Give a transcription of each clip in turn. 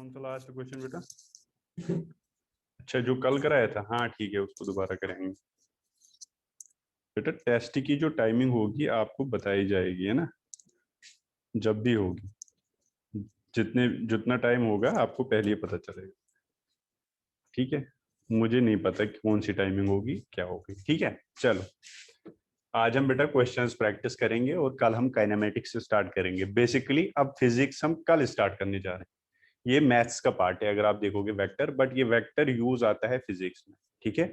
कौन सा last question बेटा? अच्छा, जो कल कराया था, हाँ ठीक है, उसको दोबारा करेंगे। बेटा टेस्ट की जो टाइमिंग होगी आपको बताई जाएगी, है ना, जब भी होगी, जितना टाइम होगा आपको पहले ही पता चलेगा। ठीक है, मुझे नहीं पता कि कौन सी टाइमिंग होगी, क्या होगी। ठीक है, चलो आज हम बेटा क्वेश्चंस प्रैक्टिस करेंगे और कल हम काइनेमेटिक्स से स्टार्ट करेंगे। बेसिकली अब फिजिक्स हम कल स्टार्ट करने जा रहे हैं। ये मैथ्स का पार्ट है अगर आप देखोगे वेक्टर, बट ये वेक्टर यूज आता है फिजिक्स में। ठीक है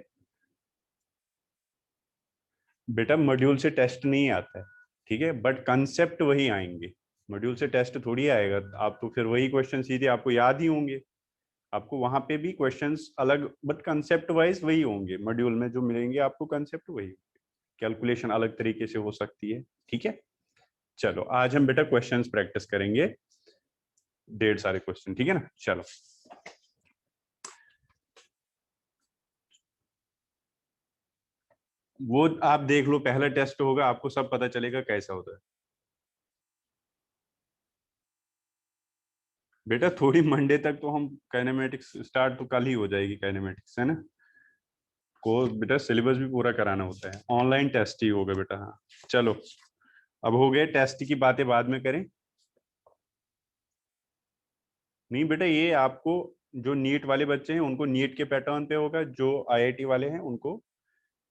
बेटा, मॉड्यूल से टेस्ट नहीं आता है, ठीक है, बट कंसेप्ट वही आएंगे। मॉड्यूल से टेस्ट थोड़ी आएगा, आप तो फिर वही क्वेश्चन सीधे आपको याद ही होंगे। आपको वहां पे भी क्वेश्चंस अलग बट कंसेप्ट वाइज वही होंगे। मॉड्यूल में जो मिलेंगे आपको कंसेप्ट वही, कैलकुलेशन अलग तरीके से हो सकती है। ठीक है, चलो आज हम बेटा क्वेश्चंस प्रैक्टिस करेंगे, ढेर सारे क्वेश्चन। ठीक है ना, चलो वो आप देख लो, पहला टेस्ट होगा, आपको सब पता चलेगा कैसा होता है। बेटा थोड़ी मंडे तक तो हम काइनेमेटिक्स स्टार्ट तो कल ही हो जाएगी काइनेमेटिक्स, है ना। को बेटा सिलेबस भी पूरा कराना होता है, ऑनलाइन टेस्ट ही होगा बेटा। हाँ चलो, अब हो गए, टेस्ट की बातें बाद में करें। नहीं बेटा, ये आपको जो नीट वाले बच्चे हैं उनको नीट के पैटर्न पे होगा, जो आईआईटी वाले हैं उनको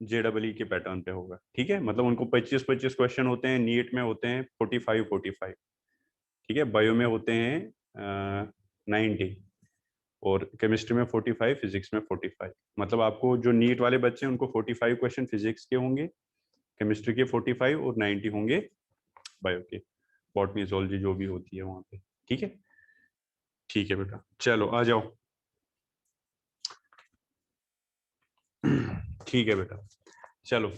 जेडब्ल्यू के पैटर्न पे होगा। ठीक है, मतलब उनको 25-25 क्वेश्चन होते हैं, नीट में होते हैं 45-45। ठीक है, बायो में होते हैं 90, और केमिस्ट्री में 45, फिजिक्स में 45। मतलब आपको जो नीट वाले बच्चे हैं उनको 45 क्वेश्चन फिजिक्स के होंगे, केमिस्ट्री के 45 और 90 होंगे बायो के, बॉटनी zoology जो भी होती है वहां पे। ठीक है, ठीक है बेटा, चलो आ जाओ। ठीक है बेटा, चलो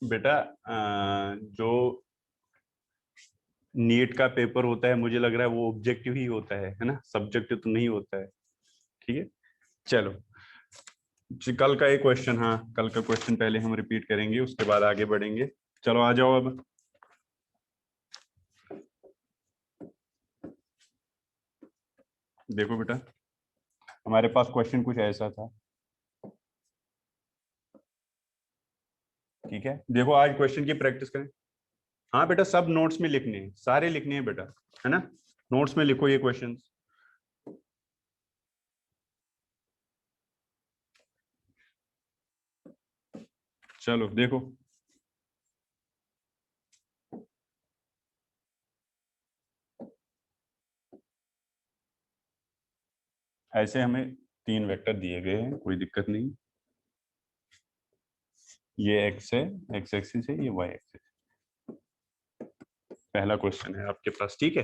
बेटा जो नीट का पेपर होता है मुझे लग रहा है वो ऑब्जेक्टिव ही होता है ना, सब्जेक्टिव तो नहीं होता है। ठीक है, चलो कल का एक क्वेश्चन, हाँ कल का क्वेश्चन पहले हम रिपीट करेंगे, उसके बाद आगे बढ़ेंगे। चलो आ जाओ अब। देखो बेटा, हमारे पास क्वेश्चन कुछ ऐसा था। ठीक है, देखो आज क्वेश्चन की प्रैक्टिस करें। हाँ बेटा, सब नोट्स में लिखने हैं, सारे लिखने हैं बेटा, है ना। नोट्स में लिखो ये क्वेश्चन। चलो देखो, ऐसे हमें 3 वेक्टर दिए गए हैं, कोई दिक्कत नहीं। ये एक्स है, एक्स एक्सिस है, ये वाई एक्सिस। पहला क्वेश्चन है आपके पास, ठीक है।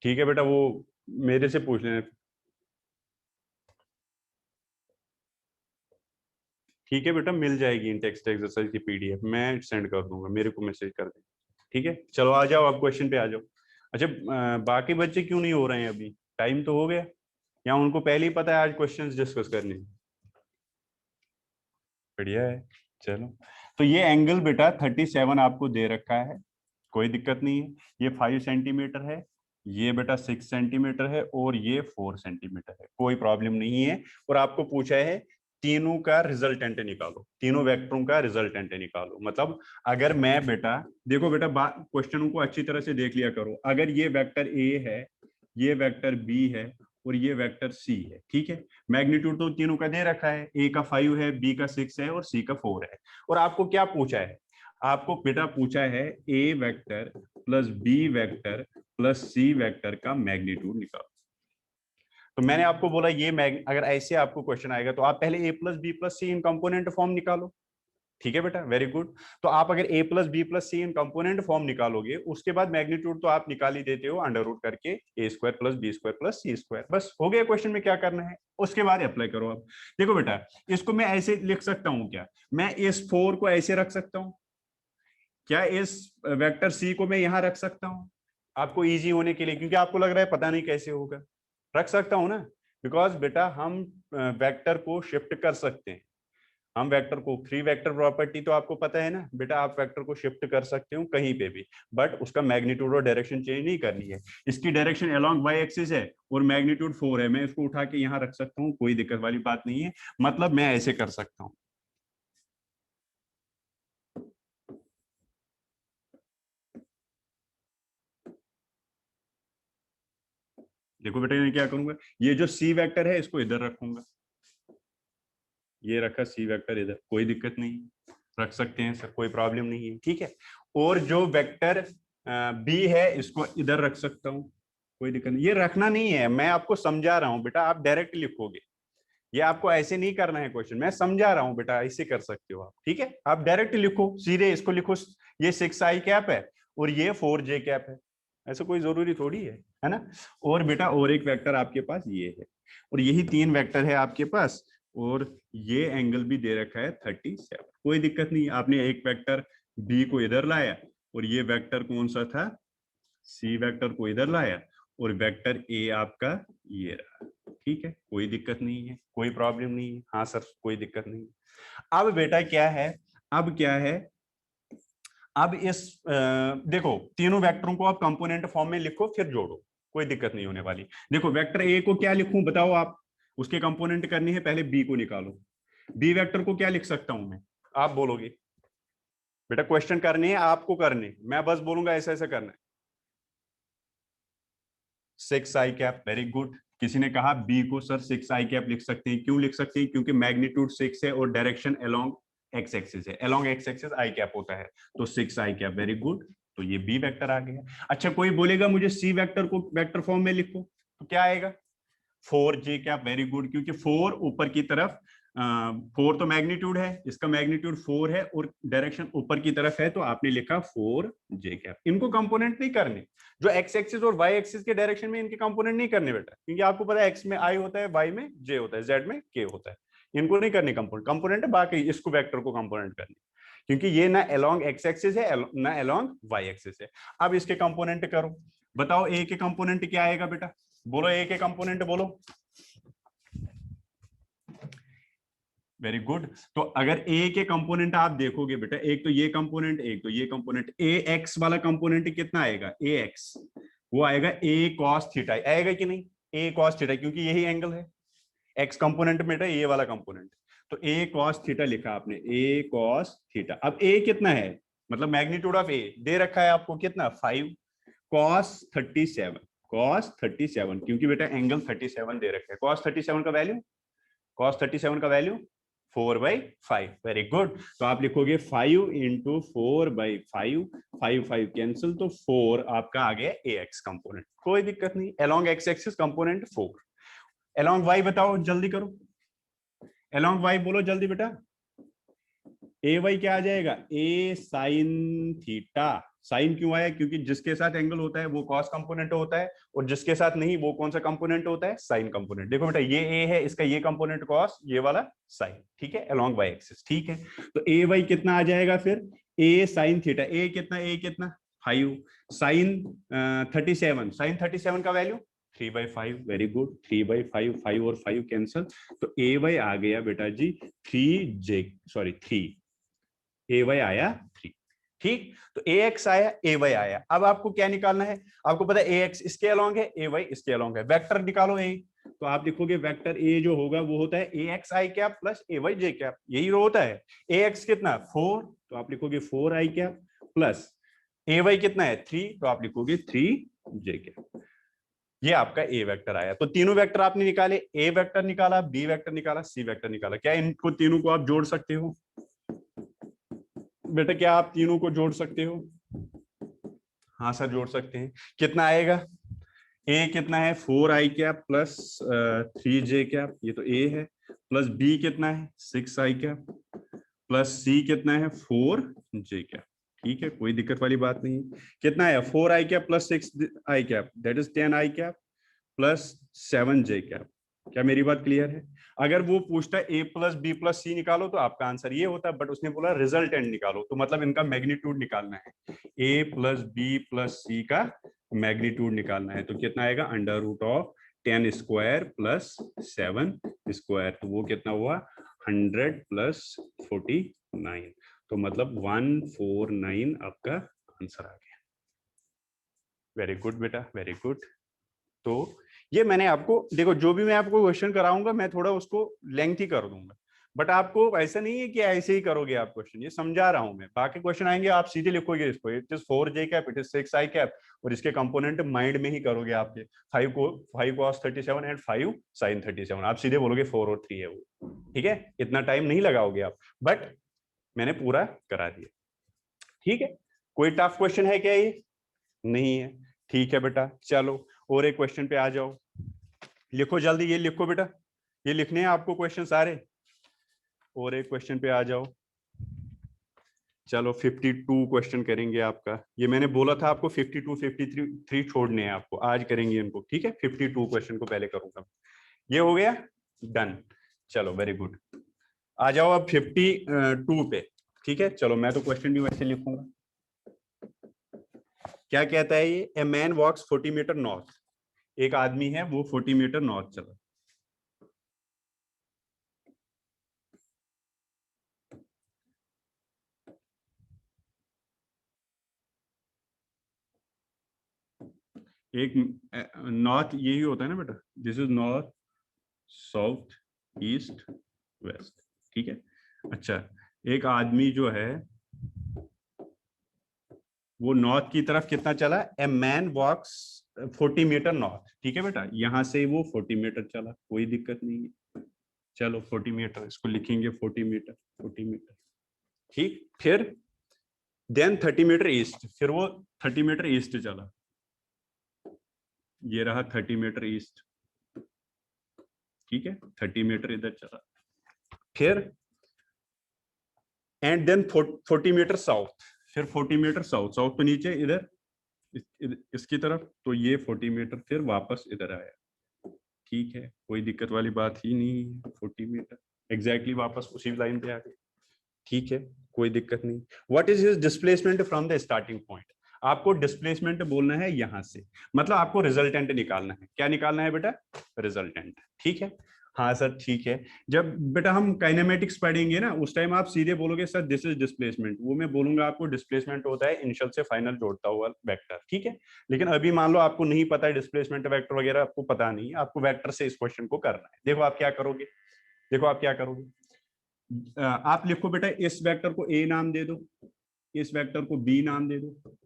ठीक है बेटा, वो मेरे से पूछ लेना। ठीक है बेटा, मिल जाएगी इन टेक्स्ट एक्सरसाइज की पीडीएफ, मैं सेंड कर दूंगा, मेरे को मैसेज कर दें। ठीक है, चलो आ जाओ, आप क्वेश्चन पे आ जाओ। अच्छा, बाकी बच्चे क्यों नहीं हो रहे हैं अभी? टाइम तो हो गया, या उनको पहले ही पता है आज क्वेश्चंस डिस्कस करने? बढ़िया है, चलो। तो ये एंगल बेटा 37 आपको दे रखा है, कोई दिक्कत नहीं है। ये 5 सेंटीमीटर है, ये बेटा 6 सेंटीमीटर है, और ये 4 सेंटीमीटर है, कोई प्रॉब्लम नहीं है। और आपको पूछा है तीनों का रिजल्टेंट निकालो, तीनों वेक्टरों का रिजल्टेंट निकालो। मतलब अगर मैं बेटा, देखो बेटा क्वेश्चनों को अच्छी तरह से देख लिया करो। अगर ये वेक्टर ए है, ये वेक्टर बी है, और ये वेक्टर सी है, ठीक है। मैग्नीट्यूड तो तीनों का दे रखा है, ए का 5 है, बी का 6 है, और सी का 4 है। और आपको क्या पूछा है? आपको बेटा पूछा है A vector plus B vector plus C vector का मैग्नीट्यूड निकालो। तो मैंने आपको बोला ये अगर ऐसे आपको क्वेश्चन आएगा तो आप पहले ए प्लस बी प्लस सी इन कंपोनेंट फॉर्म निकालो। ठीक है बेटा, वेरी गुड। तो आप अगर ए प्लस बी प्लस सी इन कंपोनेंट फॉर्म निकालोगे, उसके बाद मैग्नीट्यूड तो आप निकाल ही देते हो अंडर रूट करके, A square plus B square plus C square. बस हो गया, क्वेश्चन में क्या करना है उसके बाद अप्लाई करो आप। देखो बेटा, इसको मैं ऐसे लिख सकता हूं क्या? मैं इस 4 को ऐसे रख सकता हूं क्या? इस वेक्टर सी को मैं यहां रख सकता हूं आपको इजी होने के लिए, क्योंकि आपको लग रहा है पता नहीं कैसे होगा। रख सकता हूं ना, बिकॉज बेटा हम वेक्टर को शिफ्ट कर सकते हैं। हम वेक्टर को, फ्री वेक्टर प्रॉपर्टी तो आपको पता है ना बेटा, आप वेक्टर को शिफ्ट कर सकते हो कहीं पे भी, बट उसका मैग्नीट्यूड और डायरेक्शन चेंज नहीं करनी है। इसकी डायरेक्शन अलोंग वाई एक्सिस है और मैग्नीट्यूड 4 है, मैं इसको उठा के यहाँ रख सकता हूँ, कोई दिक्कत वाली बात नहीं है। मतलब मैं ऐसे कर सकता हूँ, देखो बेटा मैं क्या करूंगा, ये जो सी वेक्टर है इसको इधर रखूंगा, ये रखा सी वेक्टर इधर, कोई दिक्कत नहीं, रख सकते हैं सर, कोई प्रॉब्लम नहीं है, ठीक है। और जो वेक्टर बी है इसको इधर रख सकता हूँ, कोई दिक्कत नहीं, ये रखना नहीं है, मैं आपको समझा रहा हूँ बेटा, आप डायरेक्ट लिखोगे, ये आपको ऐसे नहीं करना है क्वेश्चन, मैं समझा रहा हूँ बेटा, ऐसे कर सकते हो आप, ठीक है। आप डायरेक्ट लिखो, सीधे इसको लिखो, ये 6i कैप है और ये 4j कैप है, ऐसा कोई जरूरी थोड़ी है ना। और बेटा और एक वेक्टर आपके पास ये है, और यही 3 वेक्टर है आपके पास, और ये एंगल भी दे रखा है 37, कोई दिक्कत नहीं, आपने एक वेक्टर बी को इधर लाया और ये वेक्टर कौन सा था, सी वेक्टर को इधर लाया, और वेक्टर ए आपका ये रहा, ठीक है, कोई दिक्कत नहीं है, कोई प्रॉब्लम नहीं है, हाँ सर कोई दिक्कत नहीं है। अब बेटा क्या है, अब क्या है, अब इस देखो तीनों वेक्टरों को आप कंपोनेंट फॉर्म में लिखो फिर जोड़ो, कोई दिक्कत नहीं होने वाली। देखो वेक्टर ए को क्या लिखूं बताओ आप, उसके कंपोनेंट करनी है, पहले बी को निकालो, बी वेक्टर को क्या लिख सकता हूं मैं, आप बोलोगे बेटा, क्वेश्चन करने हैं आपको, करने मैं बस बोलूंगा ऐसा ऐसा करना है, 6i कैप, वेरी गुड। किसी ने कहा बी को सर 6i कैप लिख सकते हैं, क्यों लिख सकते हैं, क्योंकि मैग्नीट्यूड 6 है और डायरेक्शन अलोंग एक्स एक्सिस है, अलोंग एक्स एक्सिस आई कैप होता है, तो 6i कैप, वेरी गुड, तो ये बी वेक्टर आ गया। अच्छा कोई बोलेगा मुझे सी वेक्टर को वेक्टर फॉर्म में लिखो, तो क्या आएगा, 4j कैप, वेरी गुड, क्योंकि 4 ऊपर की तरफ, 4 तो मैग्नीट्यूड है, इसका मैग्नीट्यूड 4 है और डायरेक्शन ऊपर की तरफ है, तो आपने लिखा 4j कैप। इनको कंपोनेंट नहीं करने, जो एक्स एक्सिस और वाई एक्सिस के डायरेक्शन में इनके कंपोनेंट नहीं करने बेटा, क्योंकि आपको पता है एक्स में आई होता है, वाई में जे होता है, जेड में के होता है, इनको नहीं करने कंपोनेंट, कंपोनेंट बाकी इसको वेक्टर को कंपोनेंट करनी, क्योंकि ये ना अलोंग एक्स एक्सिस है ना अलोंग वाई एक्सिस है। अब इसके कंपोनेंट करो, बताओ ए के कंपोनेंट क्या आएगा बेटा, बोलो ए के कंपोनेंट बोलो, वेरी गुड। तो अगर ए के कंपोनेंट आप देखोगे बेटा, एक तो ये कंपोनेंट, एक तो ये कंपोनेंट, ए एक्स वाला कंपोनेंट कितना आएगा, ए एक्स, वो आएगा ए कॉस थीटा, आएगा कि नहीं, ए कॉस थीटा, क्योंकि यही एंगल है, एक्स कंपोनेंट में बेटा ये वाला कंपोनेंट, तो ए कॉस थीटा लिखा आपने, ए कॉस थीटा। अब ए कितना है, मतलब मैग्नीट्यूड ऑफ ए दे रखा है आपको कितना, 5 कॉस 37, कॉस 37, क्योंकि बेटा एंगल 37 दे रखा है, कॉस 37 का वैल्यू, कॉस 37 का वैल्यू 4/5, वेरी गुड। तो आप लिखोगे 5 इंटू 4/5, 5 कैंसिल, तो 4 आपका आ गया ए एक्स कंपोनेंट, कोई दिक्कत नहीं, along x axis component 4। Along y बताओ जल्दी करो, अलोंग वाई बोलो जल्दी बेटा, ए वाई क्या आ जाएगा, ए साइन थीटा, साइन क्यों आया, क्योंकि जिसके साथ एंगल होता है वो कॉस कंपोनेंट होता है, और जिसके साथ नहीं वो कौन सा कंपोनेंट होता है, साइन कंपोनेंट। देखो बेटा ये ए है, इसका ये कंपोनेंट कॉस, ये वाला साइन, ठीक है, अलोंग वाई एक्सिस, ठीक है। तो ए वाई कितना आ जाएगा फिर, ए साइन थीटा, ए कितना 5, साइन 37, साइन 37 का वैल्यू 3/5, वेरी गुड, 3/5, 5 और 5 कैंसल, तो ए वाई आ गया बेटा जी 3j, सॉरी 3, ए वाई आया 3, ठीक। तो ए एक्स आया, ए वाई आया, अब आपको क्या निकालना है, आपको पता है ए एक्स इसके अलोंग है, ए वाई इसके अलोंग है, वेक्टर निकालो ए, तो आप लिखोगे वेक्टर ए जो होगा वो होता है ए एक्स आई कैप प्लस ए वाई जे कैप, यही होता है। ए एक्स कितना 4, तो आप लिखोगे 4i कैप, प्लस ए वाई कितना है 3, तो आप लिखोगे 3j कैप, ये आपका ए वेक्टर आया। तो तीनों वेक्टर आपने निकाले, ए वेक्टर निकाला, बी वेक्टर निकाला, सी वेक्टर निकाला, क्या इनको तीनों को आप जोड़ सकते हो बेटा, क्या आप तीनों को जोड़ सकते हो, हाँ सर जोड़ सकते हैं, कितना आएगा, ए कितना है 4i cap plus 3j cap, ये तो ए है, प्लस बी कितना है 6i कैप, प्लस सी कितना है 4j कैप, ठीक है, कोई दिक्कत वाली बात नहीं। कितना है 4i cap plus 6i cap, that is 10i cap plus 7j cap, क्या मेरी बात क्लियर है। अगर वो पूछता है ए प्लस बी प्लस सी निकालो तो आपका आंसर ये होता है, बट उसने बोला रिजल्टेंट निकालो, तो मतलब इनका मैग्नीट्यूड निकालना है, a plus b plus c का मैग्नीट्यूड निकालना है, तो कितना आएगा under root of 10 square plus 7 square, तो वो कितना हुआ 100 प्लस 49, तो मतलब 149 आपका आंसर आ गया। वेरी गुड बेटा, वेरी गुड। तो ये मैंने आपको, देखो जो भी मैं आपको क्वेश्चन कराऊंगा मैं थोड़ा उसको लेंथी कर दूंगा, बट आपको ऐसा नहीं है कि ऐसे ही करोगे आप क्वेश्चन, ये समझा रहा हूं मैं। बाकी क्वेश्चन आएंगे आप सीधे लिखोगे इसको, it is 4j cap, it is 6i cap, और इसके कंपोनेंट माइंड में ही करोगे आपके 5 cos 37 एंड 5 sin 37, आप सीधे बोलोगे 4 और 3 है वो, ठीक है, इतना टाइम नहीं लगाओगे आप, बट मैंने पूरा करा दिया। ठीक है, कोई टफ क्वेश्चन है क्या ये? नहीं है, ठीक है बेटा। चलो और एक क्वेश्चन पे आ जाओ, लिखो जल्दी, ये लिखो बेटा, ये लिखने हैं आपको क्वेश्चन सारे। और एक क्वेश्चन पे आ जाओ, चलो 52 क्वेश्चन करेंगे आपका, ये मैंने बोला था आपको 52 53 छोड़ने हैं आपको, आज करेंगे इनको, ठीक है। 52 क्वेश्चन को पहले करूंगा, ये हो गया डन। चलो वेरी गुड, आ जाओ अब 52 पे, ठीक है। चलो मैं तो क्वेश्चन भी वैसे लिखूंगा। क्या कहता है ये? A man walks 40 metre north, एक आदमी है वो 40 मीटर नॉर्थ चला। एक नॉर्थ यही होता है ना बेटा, this is north south east west, ठीक है। अच्छा, एक आदमी जो है वो नॉर्थ की तरफ कितना चला? A man walks 40 metre north, ठीक है बेटा, यहां से वो 40 मीटर चला, कोई दिक्कत नहीं है। चलो 40 मीटर इसको लिखेंगे, 40 मीटर, 40 मीटर, ठीक। फिर देन 30 मीटर ईस्ट, फिर वो 30 मीटर ईस्ट चला, ये रहा 30 मीटर ईस्ट, ठीक है, 30 मीटर इधर चला। फिर एंड देन 40 मीटर साउथ, फिर 40 मीटर साउथ, साउथ पे नीचे इधर इसकी तरफ, तो ये 40 मीटर फिर वापस इधर आया, ठीक है, कोई दिक्कत वाली बात ही नहीं है। 40 मीटर एग्जैक्टली वापस उसी लाइन पे आ गए, ठीक है, कोई दिक्कत नहीं। What is his displacement from the starting point? आपको डिस्प्लेसमेंट बोलना है यहां से, मतलब आपको रिजल्टेंट निकालना है। क्या निकालना है बेटा? रिजल्टेंट, ठीक है। हाँ सर ठीक है, जब बेटा हम काइनेमेटिक्स पढ़ेंगे ना उस टाइम आप सीधे बोलोगे सर दिस इज डिस्प्लेसमेंट, वो मैं बोलूंगा आपको डिस्प्लेसमेंट होता है इनिशियल से फाइनल जोड़ता हुआ वेक्टर, ठीक है। लेकिन अभी मान लो आपको नहीं पता है डिस्प्लेसमेंट वेक्टर वगैरह, आपको पता नहीं है, आपको वेक्टर से इस क्वेश्चन को करना है। देखो आप क्या करोगे, देखो आप क्या करोगे, आप लिखो बेटा इस वेक्टर को ए नाम दे दो, इस वेक्टर को बी नाम दे दो,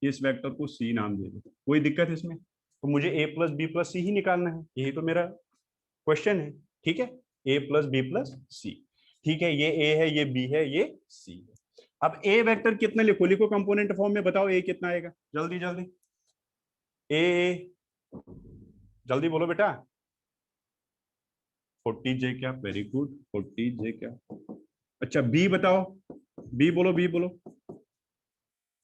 इस वेक्टर को सी नाम दे दो, कोई दिक्कत इसमें? तो मुझे ए प्लस बी प्लस सी ही निकालना है, यही तो मेरा क्वेश्चन है, ठीक है। ए प्लस बी प्लस सी, ठीक है, ये ए है, ये बी है, ये सी है। अब ए वेक्टर कितना लिखो, लिखो कंपोनेंट फॉर्म में, बताओ ए कितना आएगा, जल्दी जल्दी, ए जल्दी बोलो बेटा। 40j क्या, वेरी गुड, 40j क्या। अच्छा बी बताओ, बी बोलो, बी बोलो।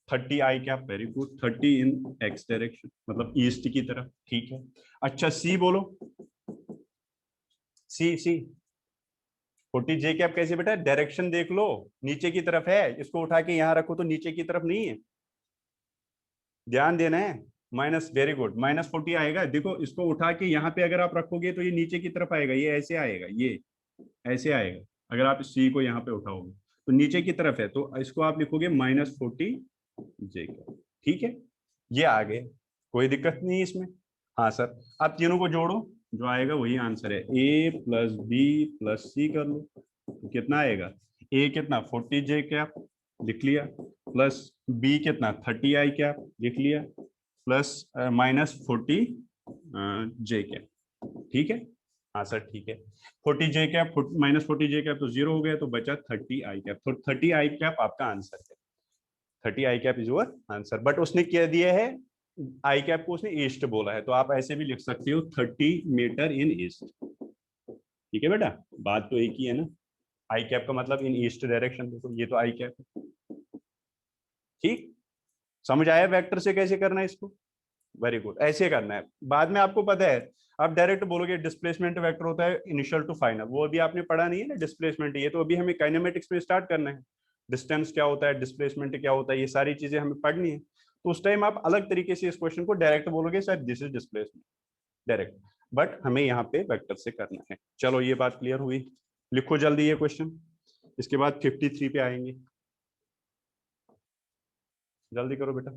30i कैप, वेरी गुड, 30 इन एक्स डायरेक्शन, मतलब ईस्ट की तरफ, ठीक है। अच्छा सी बोलो, सी सी। 40j कैप कैसे बेटा? डायरेक्शन देख लो, नीचे की तरफ है, इसको उठा के यहां रखो तो नीचे की तरफ नहीं है, ध्यान देना है। माइनस, वेरी गुड, -40 आएगा, देखो इसको उठा के यहाँ पे अगर आप रखोगे तो ये नीचे की तरफ आएगा, ये ऐसे आएगा, ये ऐसे आएगा। अगर आप सी को यहाँ पे उठाओगे तो नीचे की तरफ है, तो इसको आप लिखोगे -40j का, ठीक है। ये आ गए, कोई दिक्कत नहीं इसमें। हाँ सर, आप तीनों को जोड़ो, जो आएगा वही आंसर है, ए प्लस बी प्लस सी कर लो, तो कितना आएगा? ए कितना? 40j कैप, लिख लिया, प्लस बी कितना? 30i कैप, लिख लिया, प्लस -40j कैप, ठीक है। हाँ सर ठीक है, 40j कैप -40j कैप तो जीरो हो गया, तो बचा 30i कैप, तो 30i कैप आपका आंसर है। 30i cap is your answer, but उसने क्या दिया है, आई कैप को उसने ईस्ट बोला है, तो आप ऐसे भी लिख सकते हो 30 मीटर इन ईस्ट, ठीक है बेटा, बात तो एक ही है ना। आई कैप का मतलब इन ईस्ट डायरेक्शन, देखो ये तो आई कैप है, ठीक। समझ आया वेक्टर से कैसे करना है इसको? वेरी गुड, ऐसे करना है, बाद में आपको पता है, आप डायरेक्ट बोलोगे डिस्प्लेसमेंट वेक्टर होता है इनिशियल टू फाइनल, वो अभी आपने पढ़ा नहीं है ना डिस्प्लेसमेंट, ये तो अभी हमें काइनेमेटिक्स में स्टार्ट करना है। डिस्टेंस क्या होता है, डिस्प्लेसमेंट क्या होता है, ये सारी चीजें हमें पढ़नी है, तो उस टाइम आप अलग तरीके से इस क्वेश्चन को डायरेक्ट बोलोगे sir this is displacement, direct, but हमें यहाँ पे वेक्टर से करना है। चलो ये बात क्लियर हुई। लिखो जल्दी ये क्वेश्चन, इसके बाद 53 पे आएंगे। जल्दी करो बेटा।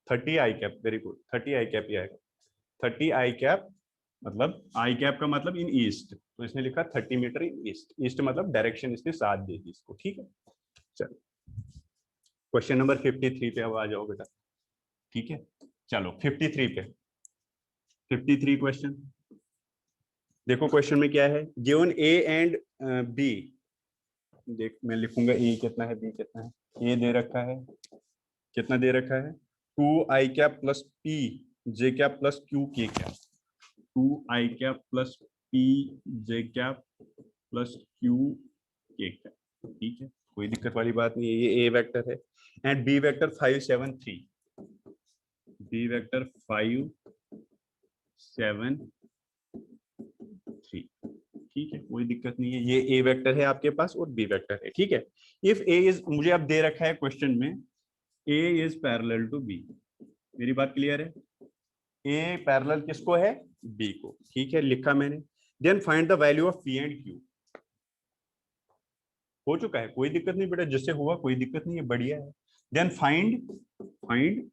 30 आई कैप, वेरी गुड, 30 आई कैप ही आएगा। 30 आई कैप मतलब आई कैप का मतलब इन ईस्ट, तो इसने लिखा 30 मीटर इन ईस्ट। ईस्ट मतलब डायरेक्शन इसने साथ दे दी इसको, ठीक है। चलो क्वेश्चन नंबर 53 पे अब आ जाओ बेटा, ठीक है। चलो 53 पे, 53 क्वेश्चन देखो। क्वेश्चन में क्या है, गिवन ए एंड बी, देख मैं लिखूंगा ए कितना है बी कितना है। ए दे रखा है, कितना दे रखा है, 2 I cap plus P J cap plus Q K cap. 2 I cap plus P J cap plus Q K cap, ठीक है, कोई दिक्कत वाली बात नहीं है। ये ए वेक्टर है and B vector 5 7 3, B vector 5 7 3, ठीक है, कोई दिक्कत नहीं है। ये ए वेक्टर है आपके पास और बी वेक्टर है, ठीक है। इफ ए इज, मुझे अब दे रखा है क्वेश्चन में ए इज पैरेलल टू बी, मेरी बात क्लियर है। ए पैरेलल किसको है, बी को, ठीक है, लिखा मैंने। Then find the value of p and q, हो चुका है, कोई दिक्कत नहीं बेटा, जिससे हुआ कोई दिक्कत नहीं है, बढ़िया है। Then find find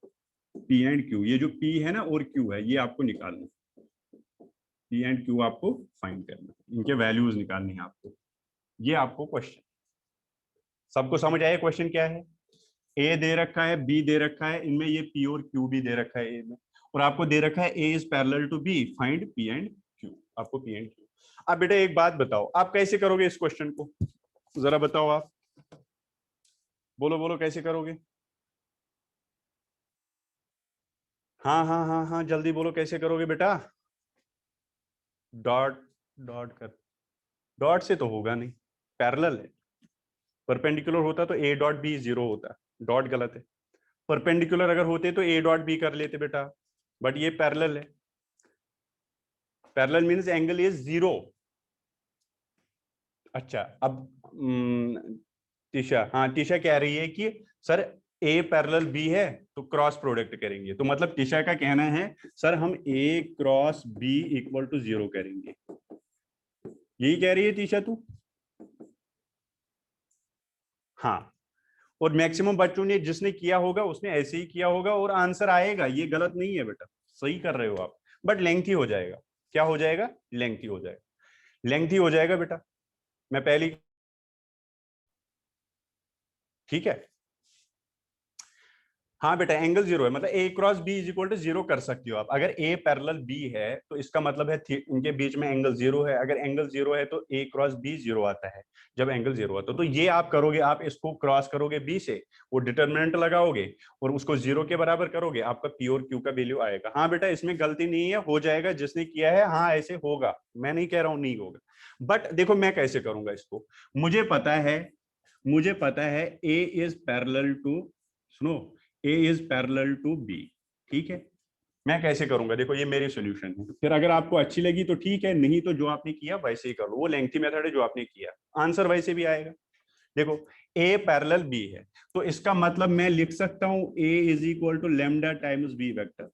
P and q, ये जो पी है ना और क्यू है ये आपको निकालना, पी एंड क्यू आपको फाइंड करना, इनके वैल्यूज निकालनी है आपको, ये आपको क्वेश्चन। सबको समझ आया क्वेश्चन क्या है। ए दे रखा है, बी दे रखा है, इनमें ये पी और क्यू भी दे रखा है ए में, और आपको दे रखा है A is parallel to B, find P and Q, आपको पी एंड क्यू। अब बेटा एक बात बताओ, आप कैसे करोगे इस क्वेश्चन को, जरा बताओ आप, बोलो बोलो कैसे करोगे। हाँ हाँ हाँ हाँ जल्दी बोलो कैसे करोगे बेटा। डॉट, डॉट कर, डॉट से तो होगा नहीं, पैरेलल है। परपेंडिकुलर होता तो ए डॉट बी 0 होता, डॉट गलत है। परपेंडिकुलर अगर होते तो ए डॉट बी कर लेते बेटा, बट ये पैरेलल है। Parallel means angle is 0। अच्छा अब टीशा, हाँ टीशा कह रही है कि सर ए पैरेलल बी है तो क्रॉस प्रोडक्ट करेंगे, तो मतलब टीशा का कहना है सर हम ए क्रॉस बी इक्वल टू 0 करेंगे, यही कह रही है टीशा तू। हाँ, और मैक्सिमम बच्चों ने जिसने किया होगा उसने ऐसे ही किया होगा और आंसर आएगा, ये गलत नहीं है बेटा, सही कर रहे हो आप, बट लेंथी हो जाएगा। क्या हो जाएगा, लेंथी हो जाएगा, लेंथी हो जाएगा बेटा। मैं पहली, ठीक है। हाँ बेटा एंगल 0 है, मतलब A cross B is equal to 0 कर सकती हो आप। अगर ए पैरेलल बी है तो इसका मतलब है इनके बीच में एंगल 0 है। अगर एंगल 0 है तो ए क्रॉस बी 0 आता है जब एंगल 0 आता है। तो ये आप करोगे, आप इसको क्रॉस करोगे बी से, वो डिटरमिनेंट लगाओगे और उसको 0 के बराबर करोगे, आपका पी और क्यू का वैल्यू आएगा। हाँ बेटा इसमें गलती नहीं है, हो जाएगा, जिसने किया है हाँ ऐसे होगा, मैं नहीं कह रहा हूं नहीं होगा। बट देखो मैं कैसे करूंगा इसको, मुझे पता है, मुझे पता है ए इज पैरेलल टू, सुनो, ए इज पैरेलल टू बी, ठीक है। मैं कैसे करूंगा, देखो ये मेरी सॉल्यूशन है, फिर अगर आपको अच्छी लगी तो ठीक है, नहीं तो जो आपने किया वैसे ही कर लो, वो लेंथी मेथड है जो आपने किया, आंसर वैसे भी आएगा। देखो ए पैरेलल बी है तो इसका मतलब मैं लिख सकता हूं A is equal to lambda times B vector.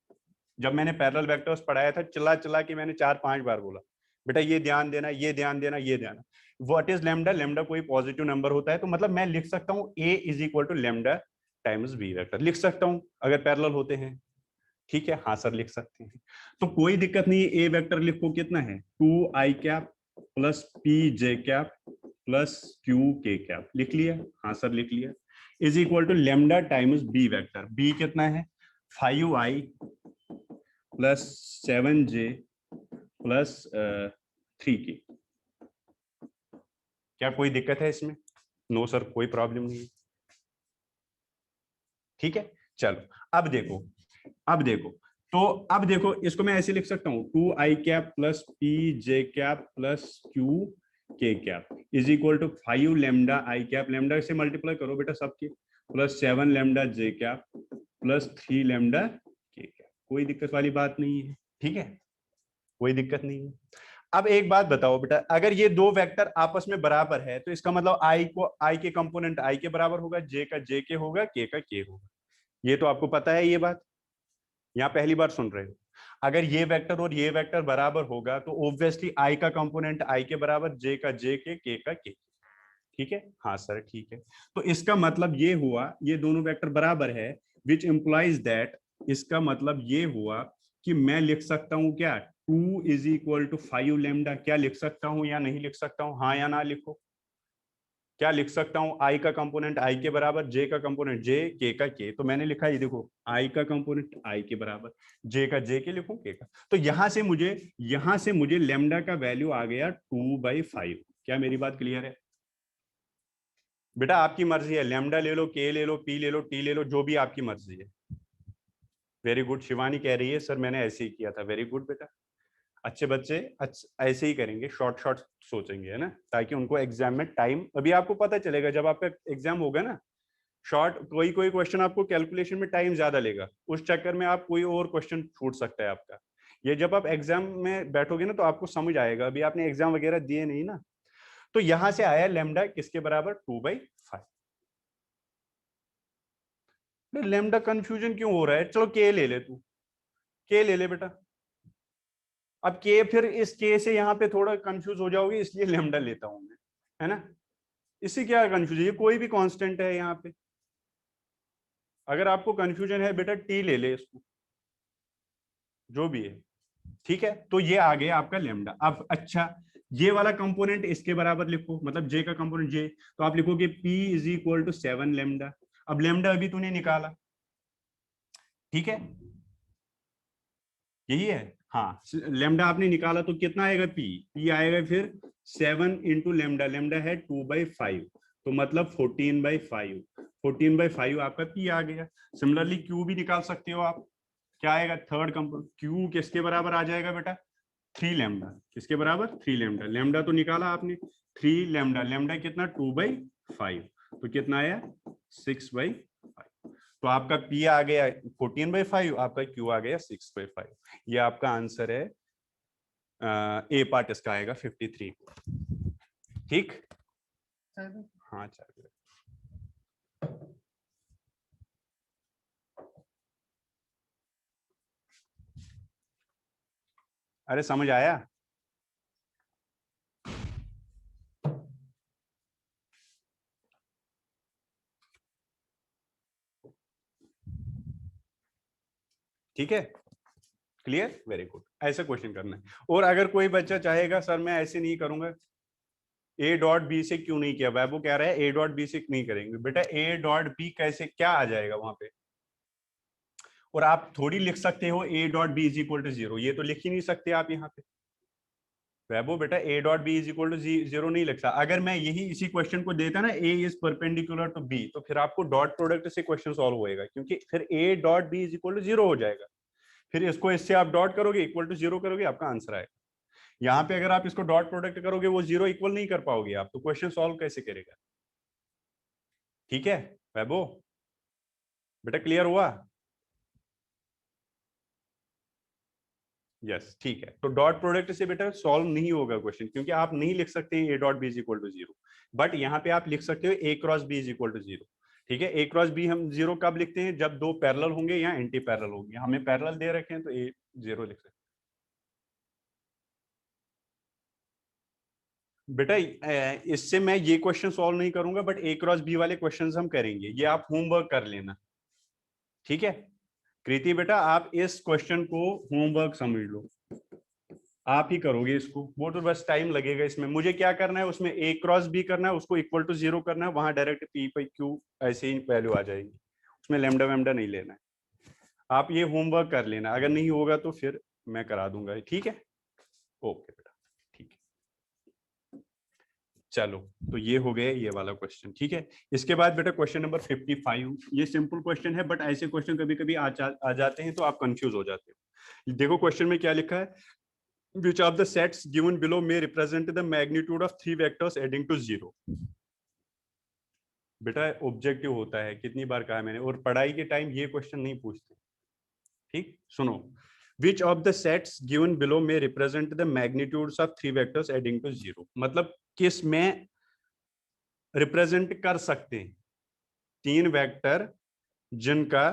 जब मैंने पैरेलल वेक्टर्स पढ़ाया था चला चला के मैंने 4-5 बार बोला बेटा ये ध्यान देना, ये ध्यान देना, ये ध्यान। व्हाट इज लेमडा, लेमडा कोई पॉजिटिव नंबर होता है, तो मतलब मैं लिख सकता हूँ A is equal to lambda times B vector, लिख सकता हूँ अगर पैरेलल होते हैं, ठीक है। हाँ सर लिख सकते हैं, तो कोई दिक्कत नहीं है। ए वेक्टर लिखो कितना है, 2 I cap plus P J cap plus Q K cap, लिख लिया, हाँ सर लिख लिया, is equal to lambda times B vector, B कितना है 5i plus 7j plus 3k। क्या कोई दिक्कत है इसमें, नो सर कोई प्रॉब्लम नहीं है, ठीक है। चलो अब देखो, अब देखो, तो अब देखो इसको मैं ऐसे लिख सकता हूं 2 I cap plus P J cap plus Q K cap is equal to 5 lambda I cap, lambda से मल्टीप्लाई करो बेटा सबके, plus 7 lambda J cap plus 3 lambda K cap, कोई दिक्कत वाली बात नहीं है, ठीक है, कोई दिक्कत नहीं है। अब एक बात बताओ बेटा, अगर ये दो वेक्टर आपस में बराबर है तो इसका मतलब आई को, आई के कंपोनेंट आई के बराबर होगा, जे का जे के होगा, के का के होगा, ये तो आपको पता है ये बात, यहाँ पहली बार सुन रहे हो। अगर ये वेक्टर और ये वेक्टर बराबर होगा तो ऑब्वियसली आई का कंपोनेंट आई के बराबर, जे का जे के का के। ठीक है, हाँ सर ठीक है। तो इसका मतलब ये हुआ ये दोनों वेक्टर बराबर है, विच इंप्लाइज दैट, इसका मतलब ये हुआ कि मैं लिख सकता हूं क्या, 2 इज इक्वल टू 5 लेमडा, क्या लिख सकता हूं या नहीं लिख सकता हूं, हाँ या ना लिखो। क्या लिख सकता हूं, आई का कंपोनेंट आई के बराबर, जे का कंपोनेंट जे का के। तो मैंने लिखा ये देखो, आई का कंपोनेंट आई के बराबर, जे का जे के लिखूं के का। तो यहां से मुझे लेमडा का वैल्यू आ गया 2/5। क्या मेरी बात क्लियर है बेटा? आपकी मर्जी है, लेमडा ले लो, के ले लो, पी ले लो, टी ले लो, जो भी आपकी मर्जी है। वेरी गुड, शिवानी कह रही है सर मैंने ऐसे ही किया था। वेरी गुड बेटा, अच्छे बच्चे ऐसे ही करेंगे, शॉर्ट शॉर्ट सोचेंगे, है ना, ताकि उनको एग्जाम में टाइम, अभी आपको पता चलेगा जब आपका एग्जाम होगा ना, शॉर्ट कोई कोई क्वेश्चन आपको कैलकुलेशन में टाइम ज्यादा लेगा, उस चक्कर में आप कोई और क्वेश्चन छूट सकता है आपका। ये जब आप एग्जाम में बैठोगे ना तो आपको समझ आएगा, अभी आपने एग्जाम वगैरह दिए नहीं ना। तो यहां से आया लेमडा किसके बराबर, 2/5। लेमडा कंफ्यूजन क्यों हो रहा है, चलो के ले ले, तू के ले ले बेटा। अब के, फिर इस के से यहाँ पे थोड़ा कंफ्यूज हो जाओगे, इसलिए लेमडा लेता हूं मैं, है ना। इससे क्या कंफ्यूजन, ये कोई भी कांस्टेंट है यहाँ पे। अगर आपको कंफ्यूजन है बेटा, टी ले ले इसको, जो भी है। ठीक है, तो ये आ गया आपका लेमडा। अब अच्छा, ये वाला कंपोनेंट इसके बराबर लिखो, मतलब जे का कंपोनेंट जे, तो आप लिखोगे p is equal to 7 lambda. अब लेमडा अभी तूने निकाला, ठीक है, यही है। हाँ, लेमडा आपने निकाला तो कितना आएगा, पी पी आएगा फिर 7 इंटू लेमडा, लेमडा है 2/5, तो मतलब 14/5, 14/5 आपका पी आ गया। सिमिलरली क्यू भी निकाल सकते हो आप, क्या आएगा, थर्ड कंपोनेंट क्यू किसके बराबर आ जाएगा बेटा, 3 लेमडा। किसके बराबर, 3 लेमडा, लेमडा तो निकाला आपने, 3 लेमडा, लेमडा कितना 2/5, तो कितना आया 6/5। तो आपका पी आ गया 14/5, आपका क्यू आ गया 6/5। ये आपका आंसर है, ए पार्ट इसका आएगा 53। ठीक, हाँ चलिए। अरे समझ आया? ठीक है, क्लियर, वेरी गुड, ऐसे क्वेश्चन करना है। और अगर कोई बच्चा चाहेगा सर मैं ऐसे नहीं करूंगा, ए डॉट बी से क्यों नहीं किया, वैभव कह रहा है ए डॉट बी से नहीं करेंगे, बेटा ए डॉट बी कैसे, क्या आ जाएगा वहां पे। और आप थोड़ी लिख सकते हो a dot B is equal to 0, ये तो लिख ही नहीं सकते आप यहाँ पे वैभव। बेटा a dot B is equal to 0 नहीं लिखता। अगर मैं यही इसी क्वेश्चन को देता ना, a is perpendicular to b, तो फिर आपको डॉट प्रोडक्ट से क्वेश्चन सॉल्व होएगा, क्योंकि फिर a dot B is equal to 0 हो जाएगा। फिर इसको इससे आप डॉट करोगे, इक्वल टू 0 करोगे, आपका आंसर आएगा। यहाँ पे अगर आप इसको डॉट प्रोडक्ट करोगे, वो 0 इक्वल नहीं कर पाओगे आप, तो क्वेश्चन सॉल्व कैसे करेगा। ठीक है वैभव, बेटा क्लियर हुआ? यस, ठीक है। तो डॉट प्रोडक्ट से बेटा सॉल्व नहीं होगा क्वेश्चन, क्योंकि आप नहीं लिख सकते A dot B is equal to 0, but यहाँ पे आप लिख सकते हो A cross B is equal to 0। ठीक है, ए क्रॉस बी हम 0 कब लिखते हैं, जब दो पैरेलल होंगे या एंटी पैरेलल होंगे। हमें पैरेलल दे रखे हैं तो ए 0 लिख सकते हैं। बेटा इससे मैं ये क्वेश्चन सॉल्व नहीं करूंगा, बट ए क्रॉस बी वाले क्वेश्चन हम करेंगे, ये आप होमवर्क कर लेना। ठीक है कृति बेटा, आप इस क्वेश्चन को होमवर्क समझ लो, आप ही करोगे इसको, वो तो बस टाइम लगेगा इसमें। मुझे क्या करना है, उसमें ए क्रॉस बी करना है, उसको इक्वल टू 0 करना है, वहां डायरेक्ट पी पे क्यू ऐसे ही वैल्यू आ जाएगी, उसमें लेमडा वेमडा नहीं लेना है। आप ये होमवर्क कर लेना, अगर नहीं होगा तो फिर मैं करा दूंगा, ठीक है। ओके बेटा, ठीक है, चलो। तो ये हो गया ये वाला क्वेश्चन, ठीक है। इसके बाद बेटा क्वेश्चन नंबर 55, ये सिंपल क्वेश्चन है, बट ऐसे क्वेश्चन कभी कभी आ जाते हैं तो आप कंफ्यूज हो जाते हो। देखो क्वेश्चन में क्या लिखा है, which of the sets given below may represent the magnitude of 3 vectors adding to 0। बेटा ऑब्जेक्टिव होता है, कितनी बार कहा मैंने, और पढ़ाई के टाइम ये क्वेश्चन नहीं पूछते। ठीक सुनो, which of the sets given below may represent the magnitudes of 3 vectors adding to 0, मतलब किस में रिप्रेजेंट कर सकते हैं 3 वेक्टर जिनका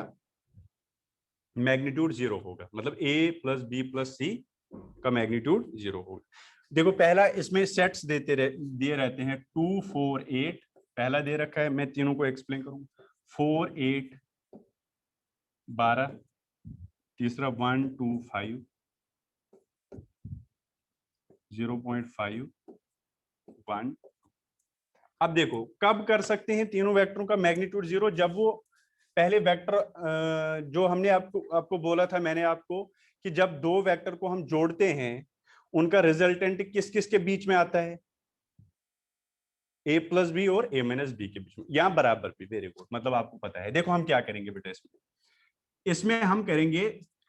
मैग्नीट्यूड 0 होगा, मतलब a plus b plus c का मैग्नीट्यूड 0 होगा। देखो पहला इसमें सेट्स दिए रहते हैं 2 4 8, पहला दे रखा है, मैं तीनों को एक्सप्लेन करूंगा। 4 8 12, तीसरा 1 2 5 0.5 1। अब देखो कब कर सकते हैं तीनों वेक्टरों का मैग्नीट्यूड 0, जब वो पहले वेक्टर जो हमने आपको बोला था मैंने आपको, कि जब दो वेक्टर को हम जोड़ते हैं उनका रिजल्टेंट किस किस के बीच में आता है, a प्लस बी और a माइनस बी के बीच में, यहां बराबर भी, वेरी गुड, मतलब आपको पता है। देखो हम क्या करेंगे बेटा, इसमें हम करेंगे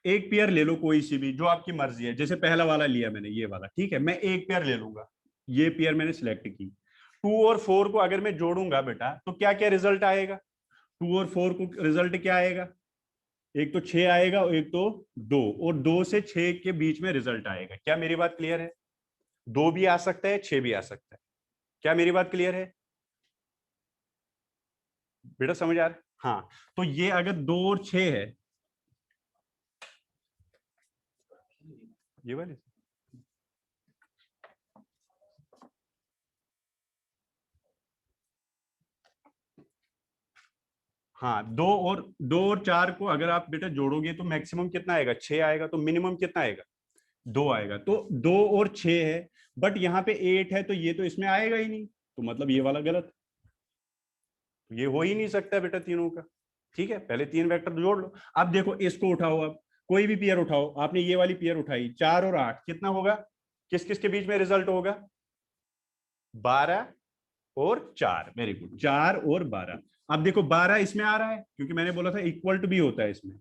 एक पेयर ले लो कोई सी भी जो आपकी मर्जी है, जैसे पहला वाला लिया मैंने ये वाला, ठीक है, मैं एक पेयर ले लूंगा, ये पेयर मैंने सिलेक्ट की। 2 और 4 को अगर मैं जोड़ूंगा बेटा तो क्या क्या रिजल्ट आएगा, 2 और 4 को रिजल्ट क्या आएगा, एक तो 6 आएगा और एक तो 2, और 2 से 6 के बीच में रिजल्ट आएगा। क्या मेरी बात क्लियर है? 2 भी आ सकता है, 6 भी आ सकता है। क्या मेरी बात क्लियर है बेटा, समझ आ रहा है? हाँ, तो ये अगर 2 और 6 है, ये वाली, हाँ, 2 और 4 को अगर आप बेटा जोड़ोगे तो मैक्सिमम कितना आएगा, 6 आएगा, तो मिनिमम कितना आएगा, 2 आएगा। तो 2 और 6 है, बट यहाँ पे 8 है, तो ये तो इसमें आएगा ही नहीं, तो मतलब ये वाला गलत, तो ये हो ही नहीं सकता बेटा तीनों का। ठीक है, पहले 3 वेक्टर जोड़ लो। अब देखो इसको उठाओ, अब कोई भी पेयर उठाओ, आपने ये वाली पेयर उठाई, 4 और 8 कितना होगा, किस किस के बीच में रिजल्ट होगा, 12 और 4, वेरी गुड, 4 और 12। अब देखो 12 इसमें आ रहा है क्योंकि मैंने बोला था इक्वल टू भी होता है इसमें,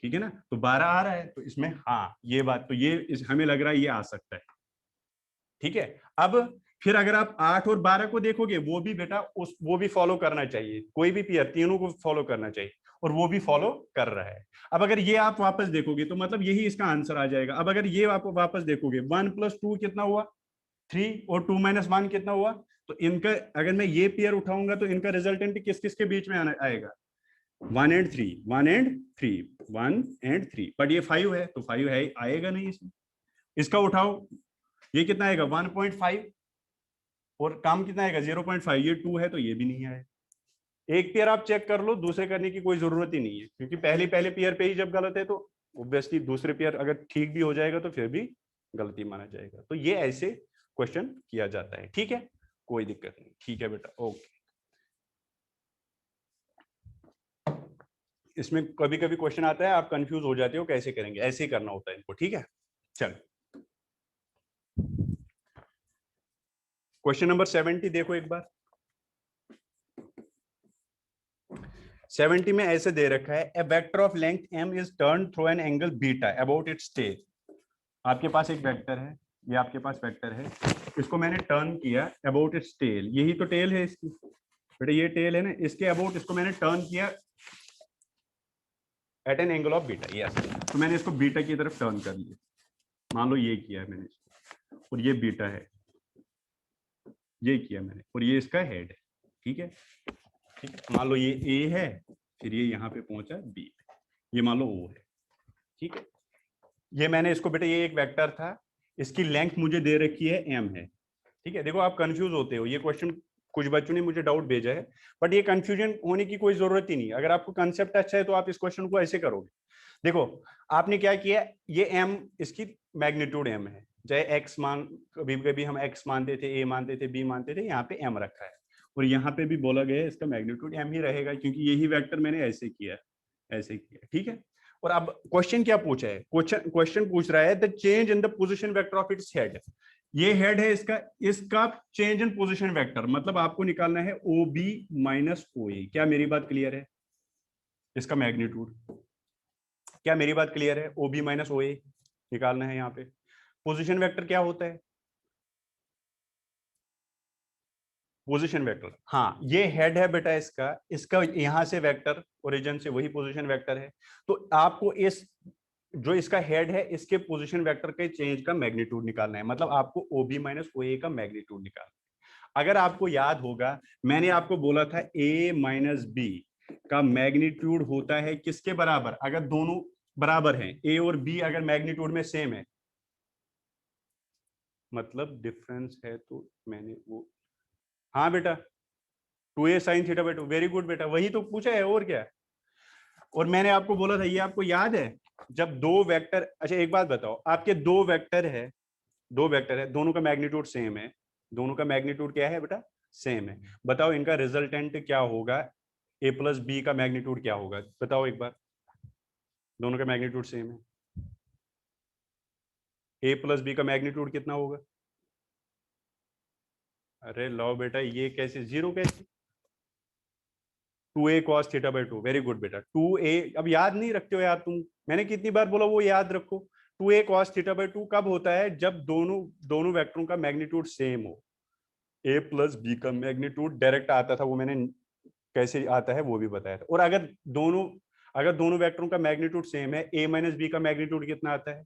ठीक है ना, तो 12 आ रहा है, तो इसमें हाँ ये बात, तो ये हमें लग रहा है ये आ सकता है। ठीक है, अब फिर अगर आप 8 और 12 को देखोगे, वो भी बेटा वो भी फॉलो करना चाहिए, कोई भी पेयर तीनों को फॉलो करना चाहिए, और वो भी फॉलो कर रहा है। अब अगर ये आप वापस देखोगे तो मतलब यही इसका आंसर आ जाएगा। अब अगर ये आप वापस देखोगे, 1 + 2 कितना हुआ, 3, और 2 - 1 कितना हुआ, तो इनका अगर मैं ये पेयर उठाऊंगा तो इनका रिजल्टेंट किस किस के बीच में आएगा, 1 और 3, 1 और 3, 1 और 3, बट ये 5 है तो 5 है आएगा नहीं इसमें। इसका उठाओ, ये कितना आएगा, 1.5, और काम कितना आएगा, 0.5, ये 2 है तो ये भी नहीं आए। एक पेयर आप चेक कर लो, दूसरे करने की कोई जरूरत ही नहीं है, क्योंकि पहले पहले पेयर पे ही जब गलत है तो ऑब्वियसली दूसरे पेयर अगर ठीक भी हो जाएगा तो फिर भी गलती माना जाएगा। तो ये ऐसे क्वेश्चन किया जाता है, ठीक है, कोई दिक्कत नहीं, ठीक है बेटा, ओके। इसमें कभी कभी क्वेश्चन आता है आप कंफ्यूज हो जाते हो कैसे करेंगे, ऐसे ही करना होता है इनको, ठीक है। चलो क्वेश्चन नंबर 70 देखो एक बार। 70 में ऐसे दे रखा है, A vector of length m is turn through an angle beta about its tail. आपके पास एक वेक्टर है, ये आपके पास वेक्टर है, इसको मैंने टर्न किया अबाउट इट्स टेल, यही तो टेल है इसकी, बेटा ये टेल है ना, इसके अबाउट इसको मैंने टर्न किया at an angle of beta, yes, तो मैंने इसको बीटा की तरफ टर्न कर लिया, मान लो ये किया है मैंने इसको, और ये बीटा है, ये किया मैंने, और ये इसका हेड है, ठीक है, ठीक है, मान लो ये ए है, फिर ये यहाँ पे पहुंचा बी, ये मान लो ओ है, ठीक है। ये मैंने इसको बेटा, ये एक वेक्टर था, इसकी लेंथ मुझे दे रखी है एम है, ठीक है। देखो आप कंफ्यूज होते हो, ये क्वेश्चन कुछ बच्चों ने मुझे डाउट भेजा है, बट ये कंफ्यूजन होने की कोई जरूरत ही नहीं, अगर आपको कंसेप्ट अच्छा है तो आप इस क्वेश्चन को ऐसे करोगे। देखो आपने क्या किया, ये एम इसकी मैग्नीट्यूड एम है, चाहे एक्स मान, कभी कभी हम एक्स मानते थे, ए मानते थे, बी मानते थे, यहाँ पे एम रखा है, और यहाँ पे भी बोला गया है इसका मैग्नीट्यूड एम ही रहेगा, क्योंकि यही वेक्टर मैंने ऐसे किया, ऐसे किया, ठीक है। और अब क्वेश्चन क्या पूछा है, क्वेश्चन पूछ रहा है the change in the position vector of its head, ये हेड है इसका, इसका चेंज इन पोजीशन वेक्टर, मतलब आपको निकालना है ओ बी माइनस ओ ए। क्या मेरी बात क्लियर है? इसका मैग्नीट्यूड, क्या मेरी बात क्लियर है? ओ बी माइनस ओ ए निकालना है यहाँ पे। पोजीशन वेक्टर क्या होता है? पोजीशन वेक्टर, हाँ ये हेड है बेटा इसका, इसका यहां से वेक्टर ओरिजिन से वही पोजीशन वेक्टर है, तो आपको इस जो इसका हेड है इसके पोजीशन वेक्टर के चेंज का मैग्नीट्यूड निकालना है, मतलब आपको ओ बी माइनस ओ ए का मैग्नीट्यूड निकालना है। अगर आपको याद होगा मैंने आपको बोला था a - b, का मैग्नीट्यूड होता है किसके बराबर? अगर दोनों बराबर हैं, ए और बी अगर मैग्नीट्यूड में सेम है, मतलब डिफरेंस है, तो मैंने वो, हाँ बेटा 2a sin theta by 2, very good बेटा, वही तो पूछा है और क्या। और मैंने आपको बोला था, ये आपको याद है, जब दो वेक्टर, अच्छा एक बात बताओ, आपके दो वेक्टर है, दो वेक्टर है, दोनों का मैग्नीट्यूड सेम है, दोनों का मैग्नीट्यूड क्या है बेटा? सेम है। बताओ इनका रिजल्टेंट क्या होगा, ए प्लस बी का मैग्नीट्यूड क्या होगा, बताओ एक बार। दोनों का मैग्नीट्यूड सेम है, ए प्लस बी का मैग्नीट्यूड कितना होगा? अरे लो बेटा, ये कैसे जीरो कैसे? 2a cos theta by 2, very good बेटा। 2a, अब याद नहीं रखते हो यार तुम, मैंने कितनी बार बोला वो याद रखो। 2a cos थीटा बाई 2 कब होता है? जब दोनों दोनों वेक्टरों का मैग्नीट्यूड सेम हो। a प्लस बी का मैग्नीट्यूड डायरेक्ट आता था, वो मैंने कैसे आता है वो भी बताया था। और अगर दोनों वेक्टरों का मैग्नीट्यूड सेम है, a माइनस बी का मैग्नीट्यूड कितना आता है?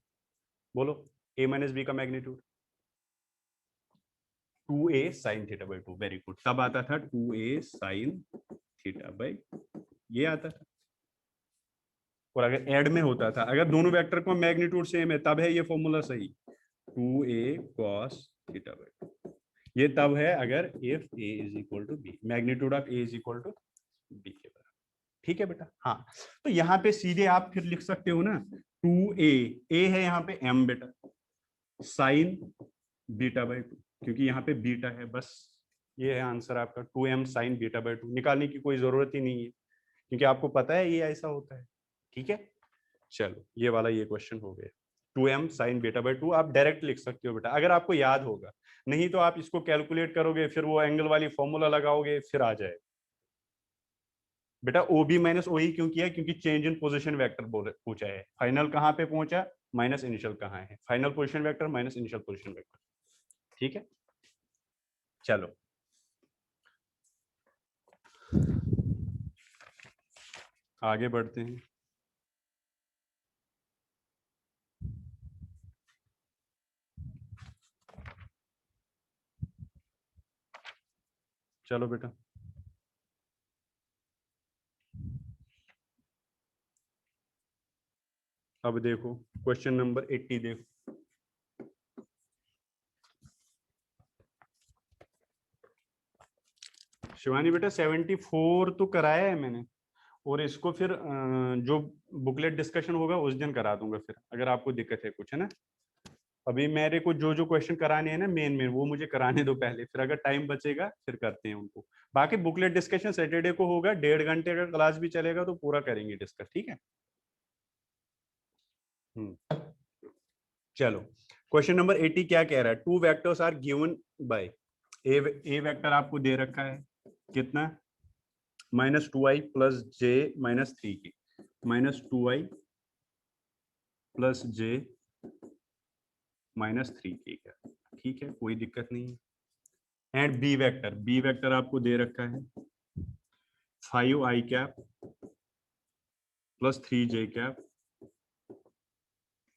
बोलो, a माइनस बी का magnitude 2a sin theta by 2, very good. तब आता था 2a sin थीटा बाई, ये आता था। और अगर ऐड में होता था, अगर दोनों वेक्टर का मैग्नीट्यूड सेम है, तब है ये फॉर्मूला सही, 2a cos थीटा बाई 2। ये तब है अगर if a is equal to b, magnitude of a is equal to b के बराबर। ठीक है बेटा, हाँ। तो यहाँ पे सीधे आप फिर लिख सकते हो ना, 2a, a है यहाँ पे m बेटा, साइन बीटा बाई 2, क्योंकि यहाँ पे बीटा है, बस ये है आंसर आपका, 2m साइन बीटा बाई 2। निकालने की कोई जरूरत ही नहीं है, क्योंकि आपको पता है ये ऐसा होता है। ठीक है, चलो ये वाला ये क्वेश्चन हो गया। 2m साइन बीटा बाई 2 आप डायरेक्ट लिख सकते हो बेटा, अगर आपको याद होगा। नहीं तो आप इसको कैलकुलेट करोगे, फिर वो एंगल वाली फॉर्मूला लगाओगे, फिर आ जाएगा बेटा। ओ बी माइनस ओ ही क्यों किया? क्योंकि चेंज इन पोजीशन वेक्टर पूछा है। फाइनल कहाँ पे पहुंचा, माइनस इनिशियल कहाँ है, final position vector minus initial position vector. ठीक है, चलो आगे बढ़ते हैं। चलो बेटा, अब देखो क्वेश्चन नंबर 80 देखो। शिवानी बेटा 74 तो कराया है मैंने, और इसको फिर जो बुकलेट डिस्कशन होगा उस दिन करा दूंगा, फिर अगर आपको दिक्कत है कुछ, है ना। अभी मेरे को जो जो क्वेश्चन कराने हैं ना मेन मेन, वो मुझे कराने दो पहले, फिर अगर टाइम बचेगा फिर करते हैं उनको। बाकी बुकलेट डिस्कशन सैटरडे को होगा, 1.5 घंटे का क्लास भी चलेगा, तो पूरा करेंगे डिस्कस, ठीक है। चलो, क्वेश्चन नंबर 80 क्या कह रहा है? Two vectors are given by, a vector आपको दे रखा है कितना, -2i प्लस जे -3k, -2i प्लस जे -3k का, ठीक है, कोई दिक्कत नहीं है। एंड बी वेक्टर आपको दे रखा है 5i cap plus 3j cap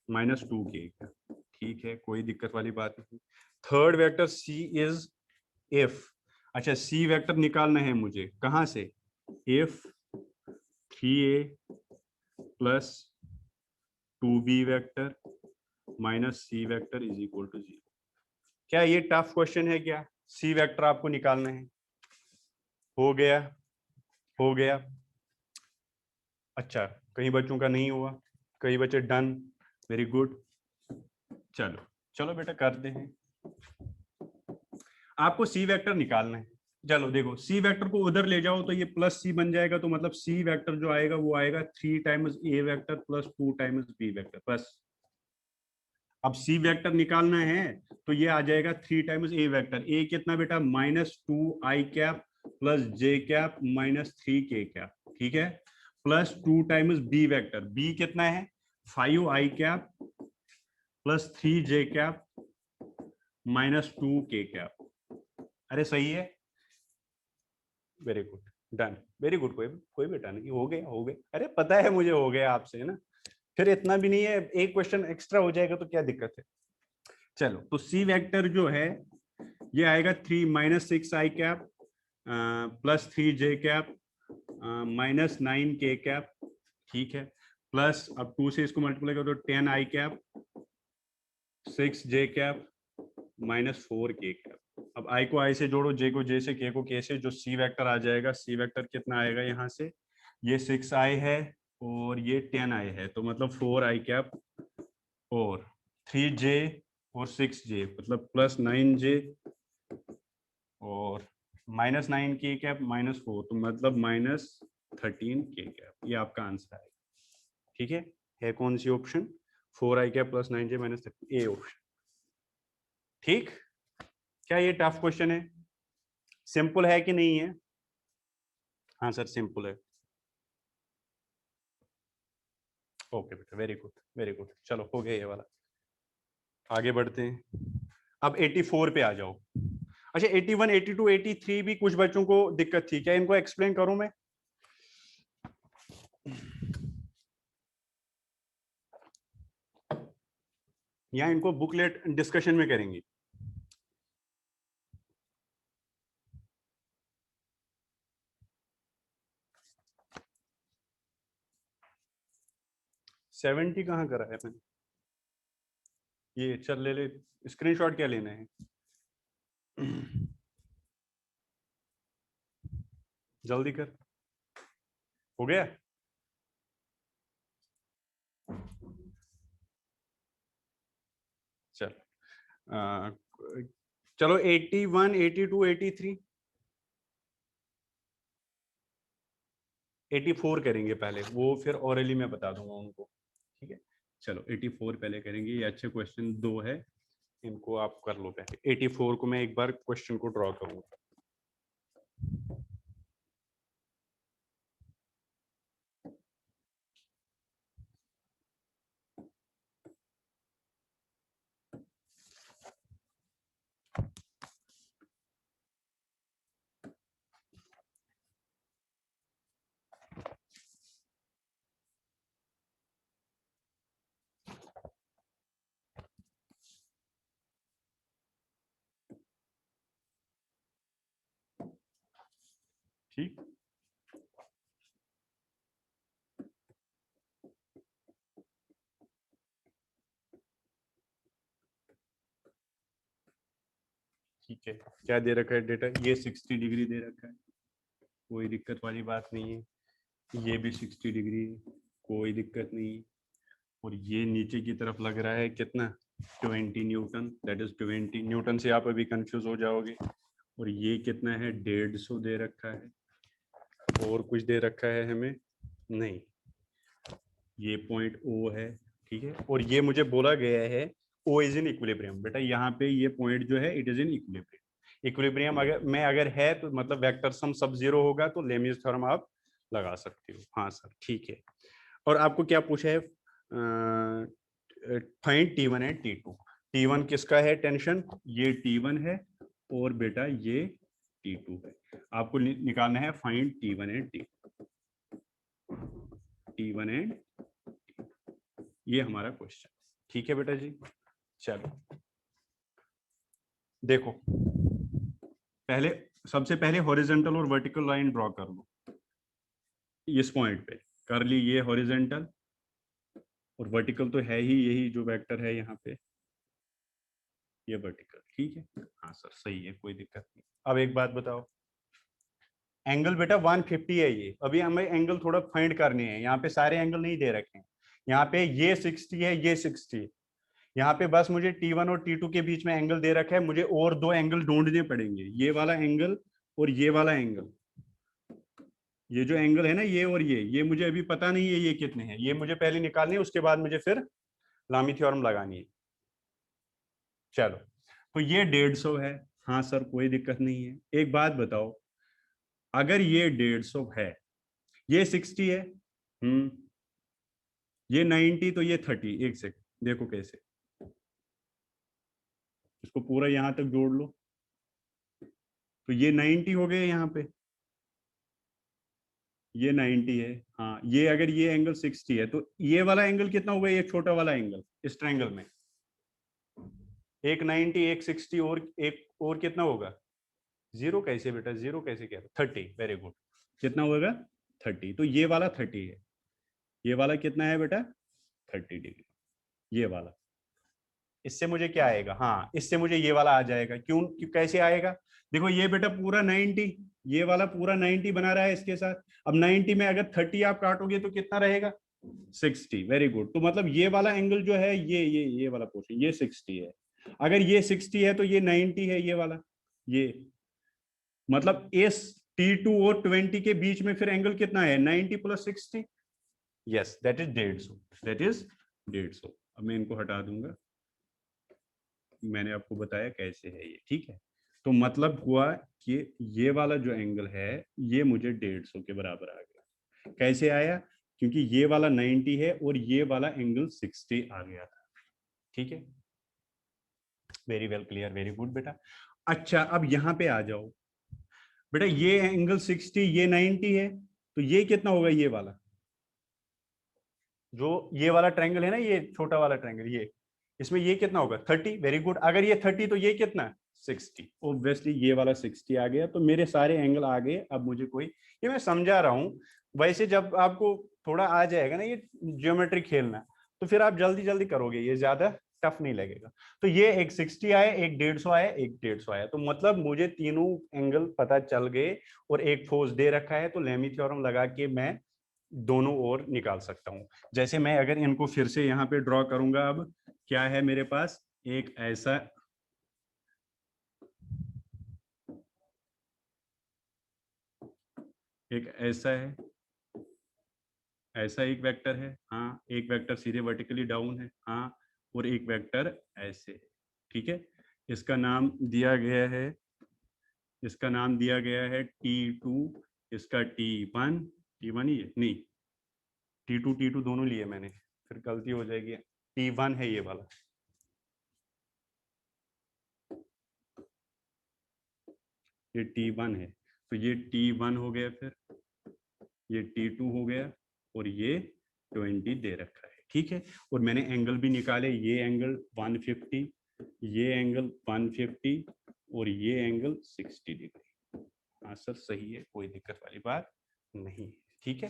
-2k का, ठीक है, कोई दिक्कत वाली बात नहीं। Third vector c is if, अच्छा सी वेक्टर निकालना है मुझे, कहां से? If 3a plus 2b vector minus c vector is equal to 0। क्या ये टफ क्वेश्चन है क्या? सी वेक्टर आपको निकालना है, हो गया, हो गया। अच्छा, कई बच्चों का नहीं हुआ, कई बच्चे डन, वेरी गुड। चलो चलो बेटा करते हैं, आपको सी वेक्टर निकालना है। चलो देखो, सी वेक्टर को उधर ले जाओ तो ये प्लस सी बन जाएगा, तो मतलब सी वेक्टर जो आएगा वो आएगा 3 times A vector plus 2 times B vector, बस। अब सी वेक्टर निकालना है तो ये आ जाएगा 3 टाइम्स ए वेक्टर, ए कितना बेटा, -2i कैप प्लस जे कैप -3k कैप, ठीक है, plus 2 times B vector, B कितना है 5i cap plus 3j cap -2k cap. अरे सही है, very good, done, very good, कोई कोई बेटा नहीं, हो गया हो गया, अरे पता है मुझे हो गया आपसे, है ना। फिर इतना भी नहीं है, एक क्वेश्चन एक्स्ट्रा हो जाएगा तो क्या दिक्कत है। चलो, तो सी वेक्टर जो है ये आएगा 3 -6i cap plus 3j cap -9 k cap, ठीक है, प्लस अब 2 से इसको मल्टीप्लाई करो तो 10 i cap, 6 j cap, -4 k cap. अब i को i से जोड़ो, j को j से, k को k से, जो c वेक्टर आ जाएगा, c वेक्टर कितना आएगा यहाँ से, ये 6i है और ये 10i है, तो मतलब 4i कैप और 3j और 6j, मतलब +9j और -9 k कैप -4, तो मतलब -13 k कैप। ये आपका आंसर है, ठीक है कौन सी option, 4i cap +9j -13, a option. ठीक, क्या ये टफ क्वेश्चन है, सिंपल है कि नहीं है? हाँ सर सिंपल है। ओके बेटा, वेरी गुड वेरी गुड, चलो हो गया ये वाला। आगे बढ़ते हैं, अब 84 पे आ जाओ। अच्छा 81, 82, 83 भी कुछ बच्चों को दिक्कत थी, क्या इनको एक्सप्लेन करूं मैं? या इनको बुकलेट डिस्कशन में करेंगे? सेवेंटी कहाँ करा है मैंने? ये चल ले ले, स्क्रीनशॉट क्या लेना है? जल्दी कर, हो गया? चल चलो 81, 82, 83, 84 करेंगे पहले, वो फिर ऑरली में बता दूंगा उनको, ठीक है। चलो 84 पहले करेंगे, ये अच्छे क्वेश्चन दो है, इनको आप कर लो पहले। 84 को मैं एक बार क्वेश्चन को ड्रॉ करूंगा। ठीक, ठीक है, क्या दे रखा है डेटा, ये 60 डिग्री दे रखा है, कोई दिक्कत वाली बात नहीं है। ये भी 60 डिग्री है, कोई दिक्कत नहीं है। और ये नीचे की तरफ लग रहा है कितना, 20 न्यूटन, दैट इज 20 न्यूटन, से आप अभी कंफ्यूज हो जाओगे। और ये कितना है, 150 दे रखा है। और कुछ दे रखा है हमें? नहीं, ये पॉइंट ओ है, ठीक है। और ये मुझे बोला गया है ओ इज इन इक्विलिब्रियम, बेटा यहाँ पे ये पॉइंट जो है it is in equilibrium. Equilibrium अगर में अगर है तो मतलब वेक्टर सम सब जीरो होगा, तो लेमीज थ्योरम आप लगा सकते हो। हाँ सर ठीक है। और आपको क्या पूछा है, find T1 and T2। T1 किसका है टेंशन, ये T1 है, और बेटा ये T2 है। आपको निकालना है find T1 and T1 and, ये हमारा क्वेश्चन, ठीक है बेटा जी। चलो देखो, पहले सबसे पहले हॉरिजॉन्टल और वर्टिकल लाइन ड्रॉ कर लो। इस पॉइंट पे कर ली ये हॉरिजॉन्टल, और वर्टिकल तो है ही, यही जो वेक्टर है यहाँ पे, ये वर्टिकल, ठीक है। हाँ सर सही है, कोई दिक्कत नहीं। अब एक बात बताओ, एंगल बेटा 150 है ये, अभी हमें एंगल थोड़ा फाइंड करने हैं, यहाँ पे सारे एंगल नहीं दे रखे हैं। यहाँ पे ये 60 है, ये 60 है, यहाँ पे बस मुझे T1 और T2 के बीच में एंगल दे रखा है, मुझे और दो एंगल ढूंढने पड़ेंगे, ये वाला एंगल और ये वाला एंगल। ये जो एंगल है ना, ये और ये मुझे अभी पता नहीं है ये कितने हैं, ये मुझे पहले निकालने हैं, उसके बाद मुझे फिर लामी थ्योरम लगानी है। चलो, तो ये 150 है, हाँ सर कोई दिक्कत नहीं है। एक बात बताओ, अगर ये 150 है, ये 60 है, ये 90, तो ये 30, एक सेकंड देखो कैसे, इसको पूरा यहां तक जोड़ लो, तो ये 90 हो गए यहाँ पे, ये 90 है। हाँ, ये अगर ये एंगल 60 है, तो ये वाला एंगल कितना होगा, ये छोटा वाला एंगल इस ट्रायंगल में, एक 90, एक 60, और एक और कितना होगा, जीरो कैसे बेटा, जीरो कैसे कह रहे, 30, वेरी गुड। कितना होगा, 30, तो ये वाला 30 है, ये वाला कितना है बेटा 30 डिग्री, ये वाला। इससे मुझे क्या आएगा, हाँ इससे मुझे ये वाला आ जाएगा। क्यों, कैसे आएगा, देखो ये बेटा पूरा 90, ये वाला पूरा 90 बना रहा है इसके साथ। अब 90 में अगर 30 आप काटोगे तो कितना रहेगा 60। वेरी गुड, तो मतलब ये वाला एंगल जो है ये वाला पोर्शन ये 60 है। अगर ये 60 है तो ये 90 है, ये वाला, ये मतलब इस T2 और 20 के बीच में फिर एंगल कितना है 90 + 60। Yes that is 150, that is 150। अब मैं इनको हटा दूंगा, मैंने आपको बताया कैसे है ये, ठीक है। तो मतलब हुआ कि ये वाला जो एंगल है ये मुझे 150 के बराबर आ गया। कैसे आया, क्योंकि ये वाला 90 है और ये वाला एंगल 60 आ गया था, ठीक है। Very well clear, very good बेटा। अच्छा अब यहाँ पे आ जाओ बेटा, ये एंगल 60, ये 90 है, तो ये कितना होगा, ये वाला जो ये वाला ट्रायंगल है ना, ये छोटा वाला ट्रायंगल, ये इसमें ये कितना होगा 30। वेरी गुड, अगर ये 30 तो ये कितना 60। ऑब्वियसली ये वाला 60 आ गया, तो मेरे सारे एंगल आ गए। अब मुझे कोई, ये मैं समझा रहा हूँ, वैसे जब आपको थोड़ा आ जाएगा ना ये ज्योमेट्री खेलना, तो फिर आप जल्दी जल्दी करोगे, ये ज्यादा टफ नहीं लगेगा। तो ये एक 60 आया, एक 150 आया, एक 150 आया, तो मतलब मुझे तीनों एंगल पता चल गए और एक फोर्स दे रखा है, तो लेमी थ्योरम लगा के मैं दोनों ओर निकाल सकता हूं। जैसे मैं अगर इनको फिर से यहाँ पे ड्रॉ करूंगा, अब क्या है मेरे पास, एक ऐसा है, ऐसा एक वेक्टर है, हाँ एक वेक्टर सीधे वर्टिकली डाउन है, हाँ, और एक वेक्टर ऐसे है, ठीक है। इसका नाम दिया गया है, इसका नाम दिया गया है T2, इसका T1, T1 ही है नहीं, T2 दोनों लिए मैंने, फिर गलती हो जाएगी। T1 है ये वाला, ये T1 है, तो ये T1 हो गया, फिर ये T2 हो गया, और ये 20 दे रखा है, ठीक है। और मैंने एंगल भी निकाले, ये एंगल 150, ये एंगल 150 और ये एंगल 60 डिग्री। हाँ सर सही है, कोई दिक्कत वाली बात नहीं है, ठीक है,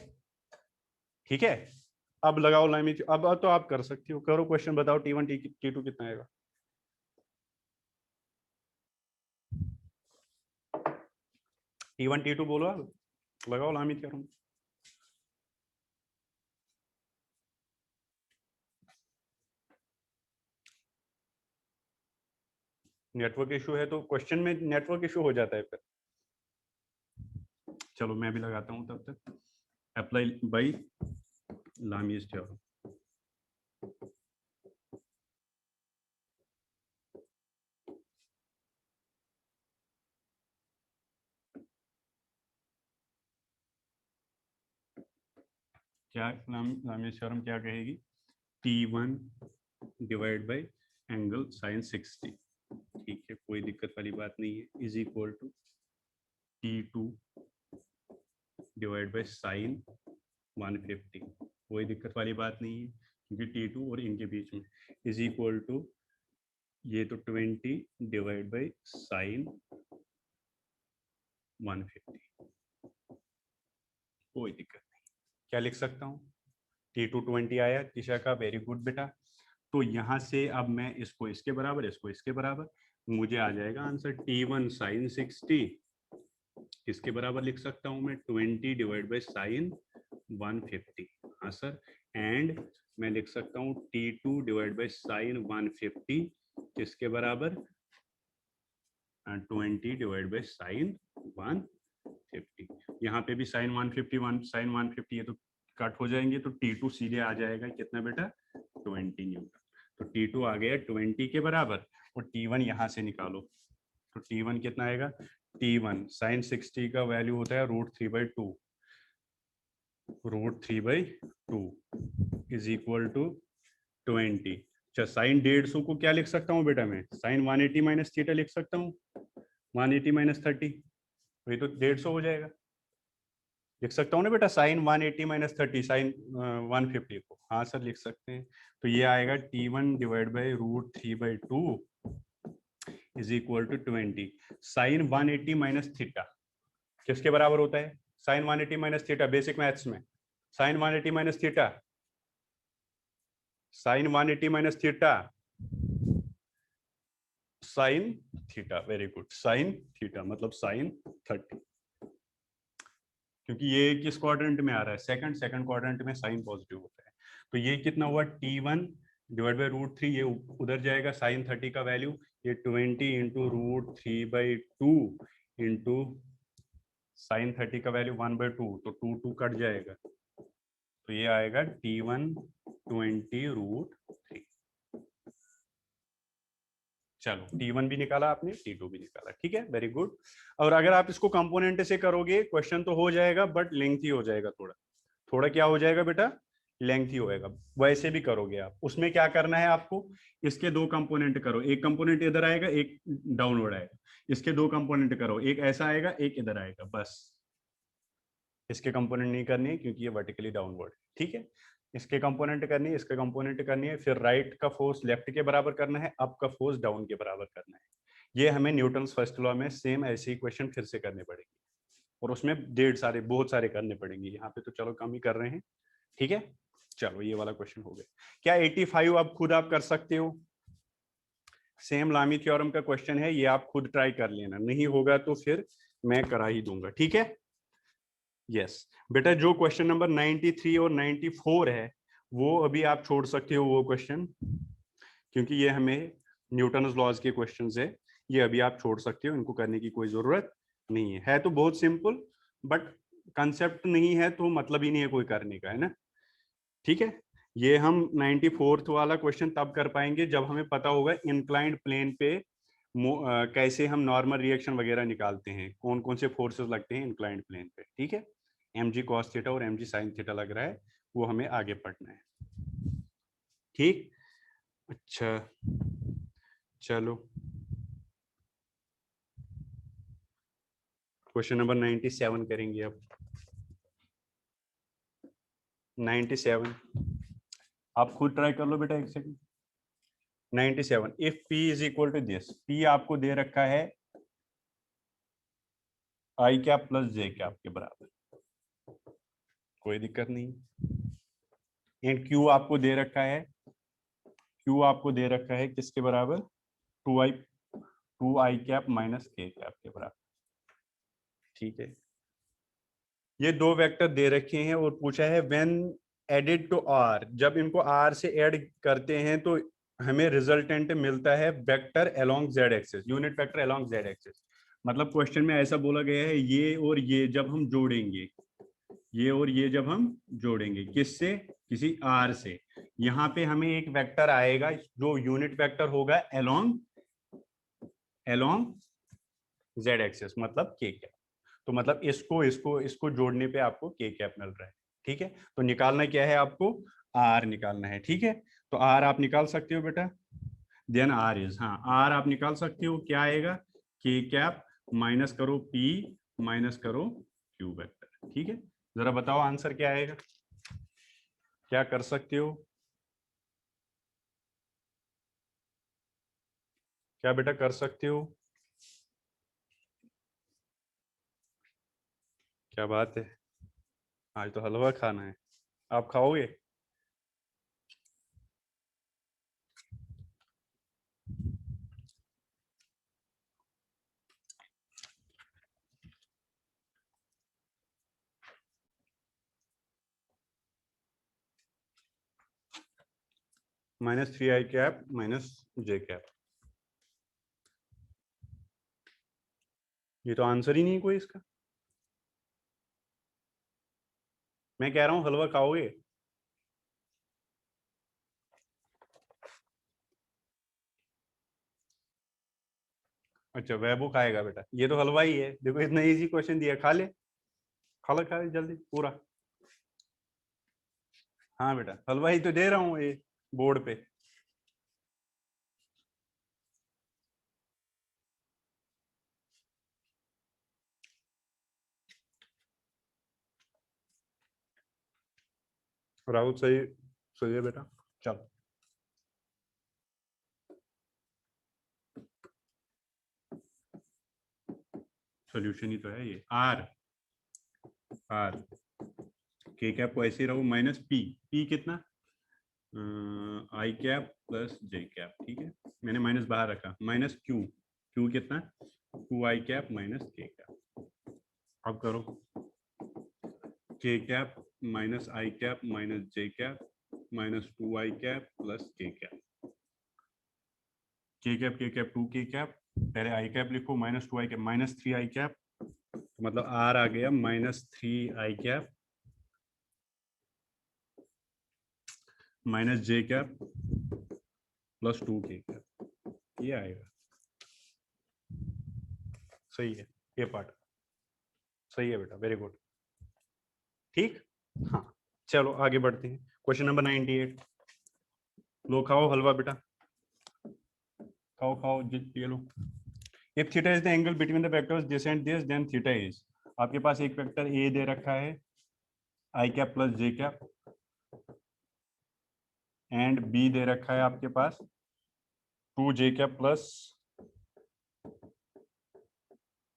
ठीक है। अब लगाओ लाइन में, अब तो आप कर सकती हो, करो क्वेश्चन, बताओ T1 T2 कितना आएगा। T1 T2 बोलो, आप लगाओ लामित करूँ। नेटवर्क इशू है तो क्वेश्चन में नेटवर्क इशू हो जाता है फिर। चलो मैं भी लगाता हूँ तब तक, अप्लाई बाई लामीज थ्योरम। क्या लामीज थ्योरम क्या कहेगी, T1 divide by angle sine 60, ठीक है, कोई दिक्कत वाली बात नहीं है, is equal to T2 divide by sine 150, कोई दिक्कत वाली बात नहीं है, क्योंकि T2 और इनके बीच में, इज इक्वल टू ये तो 20 डिवाइड बाई साइन 150, कोई दिक्कत नहीं। क्या लिख सकता हूँ, T2 20 आया दिशा का, वेरी गुड बेटा। तो यहाँ से अब मैं इसको इसके बराबर, इसको इसके बराबर, मुझे आ जाएगा आंसर T1 साइन 60, इसके बराबर लिख सकता हूँ मैं 20 डिवाइड बाई साइन 150, हाँ सर। एंड मैं लिख सकता हूँ T2 डिवाइड बाई साइन 150, किसके बराबर 20 डिवाइड बाई साइन 150। यहाँ पे भी साइन 151 साइन 150 ये तो कट हो जाएंगे, तो T2 सीधे आ जाएगा कितना बेटा 20 न्यूटन। तो T2 आ गया 20 के बराबर, और T1 यहाँ से निकालो, तो T1 कितना आएगा, T1 साइन 60 का वैल्यू होता है √3/2, √3/2 इज इक्वल टू 20। अच्छा साइन 150 को क्या लिख सकता हूँ बेटा, मैं साइन 180 माइनस थीटा लिख सकता हूँ, 180 माइनस 30, वही तो 150 हो जाएगा। लिख सकता हूँ ना बेटा, साइन 180 माइनस 30 साइन 150 को, हाँ सर लिख सकते हैं। तो ये आएगा T1 divide by √3/2 is equal to 20। Sine 180 minus theta किसके बराबर होता है, sine 180 minus theta, basic maths में sine 180 minus theta, sine 180 minus theta, sine theta, very good, sine theta मतलब साइन 30, क्योंकि ये किस क्वाड्रेंट में आ रहा है, सेकंड, सेकंड क्वाड्रेंट में साइन पॉजिटिव होता है। तो ये कितना हुआ, T1 डिवाइड बाई रूट 3, ये उधर जाएगा साइन 30 का वैल्यू, ये 20 इंटू रूट 3/2 इंटू साइन 30 का वैल्यू 1/2, तो 2 कट जाएगा, तो ये आएगा T1 20 रूट 3। चलो T1 भी निकाला आपने, T2 भी निकाला, ठीक है, वेरी गुड। और अगर आप इसको कंपोनेंट से करोगे क्वेश्चन तो हो जाएगा, बट लेंथी हो जाएगा थोड़ा, थोड़ा क्या हो जाएगा बेटा, लेंथी होएगा। वैसे भी करोगे आप, उसमें क्या करना है आपको, इसके दो कंपोनेंट करो, एक कंपोनेंट इधर आएगा, एक डाउनवर्ड आएगा, इसके दो कंपोनेंट करो, एक ऐसा आएगा, एक इधर आएगा, बस। इसके कंपोनेंट नहीं करनी है क्योंकि ये वर्टिकली डाउनवर्ड, ठीक है। इसके कंपोनेंट करनी है, इसके कंपोनेंट करनी है, फिर राइट का फोर्स लेफ्ट के बराबर करना है, अप का फोर्स डाउन के बराबर करना है। ये हमें न्यूटन्स फर्स्ट लॉ में सेम ऐसे ही क्वेश्चन फिर से करने पड़ेंगे, और उसमें बहुत सारे करने पड़ेंगे, यहाँ पे तो चलो कम ही कर रहे हैं, ठीक है। चलो ये वाला क्वेश्चन हो गया। क्या 85 आप खुद आप कर सकते हो, सेम लामी थ्योरम का क्वेश्चन है, ये आप खुद ट्राई कर लेना, नहीं होगा तो फिर मैं करा ही दूंगा, ठीक है। यस बेटा, जो क्वेश्चन नंबर 93 और 94 है वो अभी आप छोड़ सकते हो वो क्वेश्चन, क्योंकि ये हमें न्यूटन्स लॉज के क्वेश्चंस है, ये अभी आप छोड़ सकते हो, इनको करने की कोई जरूरत नहीं है तो बहुत सिंपल, बट कंसेप्ट नहीं है तो मतलब ही नहीं है कोई करने का, है ना, ठीक है। ये हम 94th वाला क्वेश्चन तब कर पाएंगे जब हमें पता होगा इंक्लाइंड प्लेन पे कैसे हम नॉर्मल रिएक्शन वगैरह निकालते हैं, कौन कौन से फोर्सेस लगते हैं इंक्लाइंड प्लेन पे, ठीक है। mg cos थीटा और mg sin थीटा लग रहा है, वो हमें आगे पढ़ना है, ठीक। अच्छा चलो, क्वेश्चन नंबर 97 करेंगे अब। 97 आप खुद ट्राई कर लो बेटा, एक second. 97, if p is equal to this, p आपको दे रखा है आई कैप प्लस जे कैप के बराबर, कोई दिक्कत नहीं। एंड q आपको दे रखा है, q आपको दे रखा है किसके बराबर, 2i cap minus k cap के बराबर, ठीक है। ये दो वेक्टर दे रखे हैं और पूछा है व्हेन एडेड टू r, जब इनको r से ऐड करते हैं तो हमें रिजल्टेंट मिलता है vector along z axis, unit vector along z axis. मतलब क्वेश्चन में ऐसा बोला गया है, ये और ये जब हम जोड़ेंगे, ये और ये जब हम जोड़ेंगे किससे, किसी r से, यहाँ पे हमें एक वेक्टर आएगा जो यूनिट वेक्टर होगा अलोंग z एक्सिस, मतलब k कैप। तो मतलब इसको इसको इसको जोड़ने पे आपको k कैप मिल रहा है, ठीक है। तो निकालना क्या है आपको, r निकालना है, ठीक है। तो r आप निकाल सकते हो बेटा, देन r इज, हाँ r आप निकाल सकते हो, क्या आएगा, k कैप माइनस करो p माइनस करो q वेक्टर, ठीक है। जरा बताओ आंसर क्या आएगा, क्या कर सकते हो, क्या बेटा कर सकते हो, क्या बात है, आज तो हलवा खाना है, आप खाओगे। -3i कैप माइनस जे कैप, ये तो आंसर ही नहीं कोई इसका, मैं कह रहा हूँ हलवा खाओगे। अच्छा वैभव खाएगा बेटा, ये तो हलवा ही है, देखो इतना इजी क्वेश्चन दिया, खा ले, खा ले जल्दी पूरा। हाँ बेटा हलवा ही तो दे रहा हूँ ये बोर्ड पे। राहुल सही, सही है बेटा, चलो। सोल्यूशन ही तो है ये, आर आर के कैप को ऐसे रहो माइनस पी, पी कितना आई कैप प्लस जे कैप, ठीक है, मैंने माइनस बाहर रखा, माइनस क्यू, क्यू कितना 2 आई कैप माइनस के कैप। अब करो के cap minus I cap minus J cap minus 2 I cap plus के कैप, के कैप 2 के कैप, पहले आई कैप लिखो minus 2 I cap minus 3 i cap, तो मतलब आर आ गया minus 3 i cap minus J cap plus 2 के कैप, ये आएगा। सही है, ये पार्ट सही है बेटा, वेरी गुड, ठीक। हाँ चलो आगे बढ़ते हैं, क्वेश्चन नंबर 98। लो खाओ हलवा बेटा, खाओ खाओ ये लो। If theta is the angle between the vectors this and this then theta is, आपके पास एक वेक्टर ए दे रखा है आई cap plus J cap, and B दे रखा है आपके पास 2 जे कैप प्लस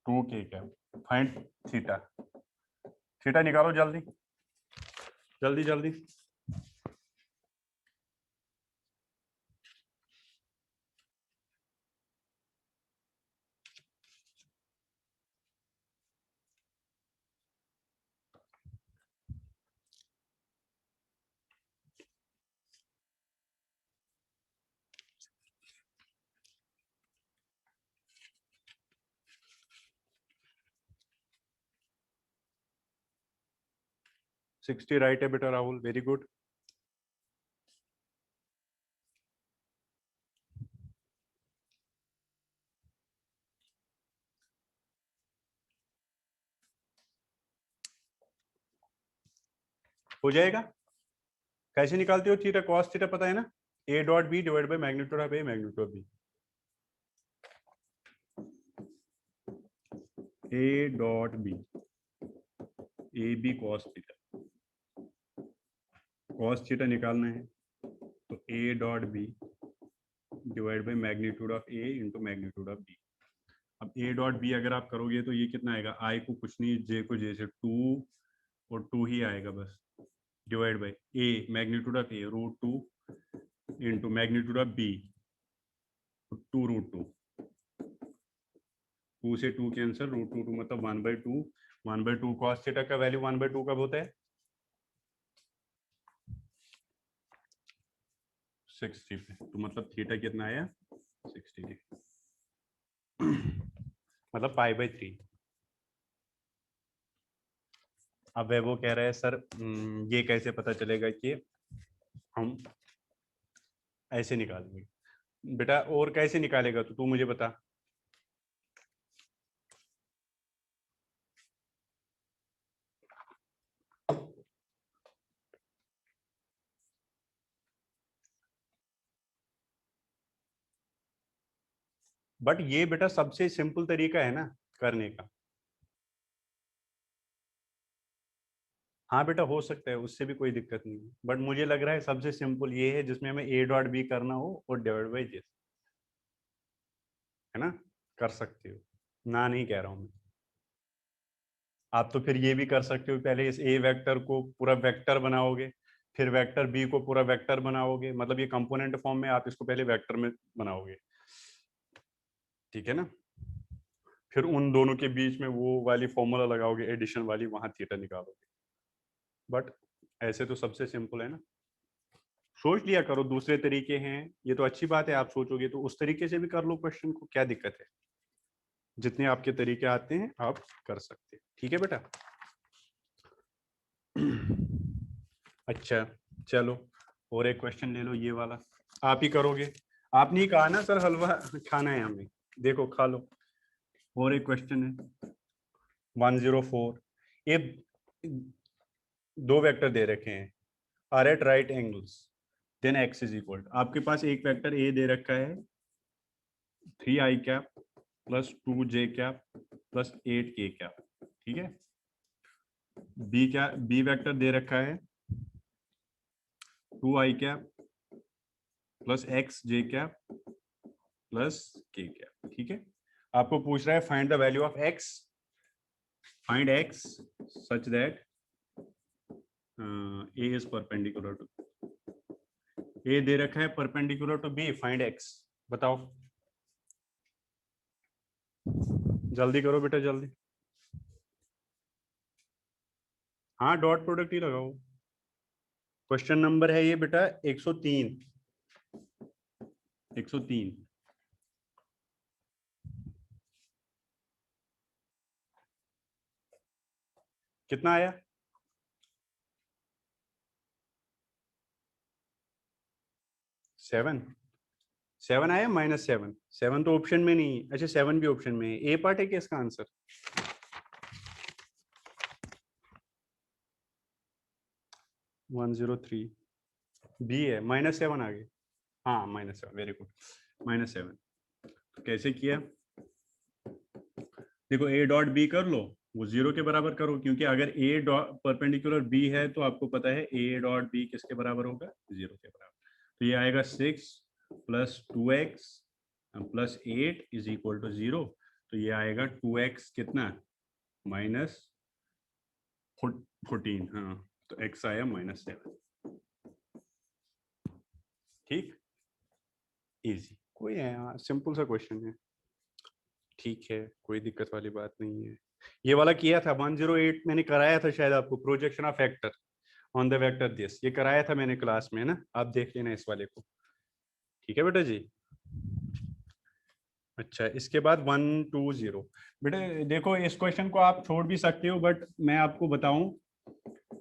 2 के कैप, फाइंड थीटा, थीटा निकालो जल्दी जल्दी जल्दी। सिक्सटी राइट है बेटा राहुल, वेरी गुड। हो जाएगा, कैसे निकालते हो थीटा, कॉस थीटा पता है ना, a dot b divide by magnitude of a magnitude of b, a dot b a b cos theta, cos theta निकालना है तो a dot b divide by magnitude of a into magnitude of b. अब a dot B अगर आप करोगे तो ये कितना आएगा, आई को कुछ नहीं, जे को जे से 2 और 2 ही आएगा बस, divide by a magnitude of a √2 into magnitude of b 2 √2, 2 से 2 कैंसिल, √2 मतलब 1/2, 1/2 कॉस थीटा का वैल्यू 1/2 कब होता है 60 पे, तो मतलब थीटा कितना आया 60 डिग्री मतलब π/3। अब वो कह रहा है सर ये कैसे पता चलेगा कि हम ऐसे निकालेंगे, बेटा और कैसे निकालेगा तो तू मुझे बता। बट ये बेटा सबसे सिंपल तरीका है ना करने का। हाँ बेटा हो सकता है, उससे भी कोई दिक्कत नहीं है, बट मुझे लग रहा है सबसे सिंपल ये है जिसमें हमें ए डॉट बी करना हो और डिवाइड बाई दिस, है ना, कर सकते हो, ना नहीं कह रहा हूं मैं। आप तो फिर ये भी कर सकते हो, पहले इस ए वेक्टर को पूरा वेक्टर बनाओगे, फिर वेक्टर बी को पूरा वेक्टर बनाओगे, मतलब ये कंपोनेंट फॉर्म में आप इसको पहले वेक्टर में बनाओगे, ठीक है ना, फिर उन दोनों के बीच में वो वाली फॉर्मूला लगाओगे एडिशन वाली, वहां थीटा निकालोगे। बट ऐसे तो सबसे सिंपल है ना, सोच लिया करो, दूसरे तरीके हैं, ये तो अच्छी बात है, आप सोचोगे तो उस तरीके से भी कर लो क्वेश्चन को, क्या दिक्कत है, जितने आपके तरीके आते हैं आप कर सकते हैं, ठीक है बेटा। अच्छा चलो और एक क्वेश्चन ले लो, ये वाला आप ही करोगे, आपने ही कहा ना सर हलवा खाना है हमें, देखो खा लो। और एक क्वेश्चन है 104, ये दो वेक्टर दे रखे हैं are at right angles then x is equal, आपके पास एक वेक्टर ए दे रखा है 3 i cap plus 2 j cap plus 8 k cap, ठीक है, बी क्या, बी वेक्टर दे रखा है 2 I cap plus x J cap plus के कैप, ठीक है, आपको पूछ रहा है find the value of x find x such that a is perpendicular to a दे रखा है perpendicular to b, find x। बताओ जल्दी करो बेटा जल्दी। हाँ डॉट प्रोडक्ट ही लगाओ। क्वेश्चन नंबर है ये बेटा 103। 103 कितना आया? 7। 7 आया -7। 7 तो ऑप्शन में नहीं। अच्छा 7 भी ऑप्शन में है। ए पार्ट है क्या इसका आंसर? -103 बी है। -7 आ गए। हाँ -7, वेरी गुड। -7 कैसे किया? देखो ए डॉट बी कर लो, वो 0 के बराबर करो, क्योंकि अगर ए डॉट परपेंडिकुलर बी है तो आपको पता है ए डॉट बी किसके बराबर होगा? 0 के बराबर। तो ये आएगा 6 + 2x + 8 इज इक्वल टू 0। तो ये आएगा 2x कितना? -14। हाँ तो x आया -7। ठीक, इजी, कोई है, सिंपल सा क्वेश्चन है। ठीक है, कोई दिक्कत वाली बात नहीं है। ये वाला किया था 108 मैंने कराया था शायद आपको, projection of vector on the vector this, ये कराया था मैंने क्लास में ना, आप देख लेना इस वाले को। ठीक है बेटा जी। अच्छा इसके बाद 120 बेटा देखो, इस क्वेश्चन को आप छोड़ भी सकते हो, बट मैं आपको बताऊं,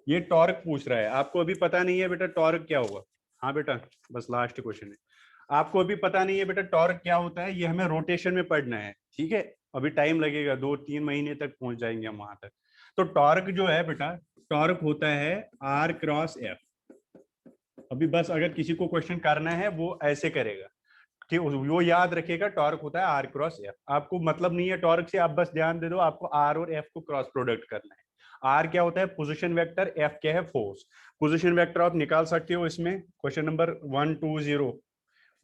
ये टॉर्क पूछ रहा है। आपको अभी पता नहीं है बेटा टॉर्क क्या होगा। हाँ बेटा बस लास्ट क्वेश्चन है। आपको अभी पता नहीं है बेटा टॉर्क क्या होता है, ये हमें रोटेशन में पढ़ना है। ठीक है, अभी टाइम लगेगा, 2-3 महीने तक पहुंच जाएंगे हम वहां तक। तो टॉर्क जो है बेटा, टॉर्क होता है R×F। अभी बस अगर किसी को क्वेश्चन करना है वो ऐसे करेगा कि वो याद रखेगा टॉर्क होता है R×F। आपको मतलब नहीं है टॉर्क से, आप बस ध्यान दे दो, आपको R और F को क्रॉस प्रोडक्ट करना है। R क्या होता है? Position vector. F क्या है? फोर्स। पोजीशन वेक्टर आप निकाल सकते हो इसमें, क्वेश्चन नंबर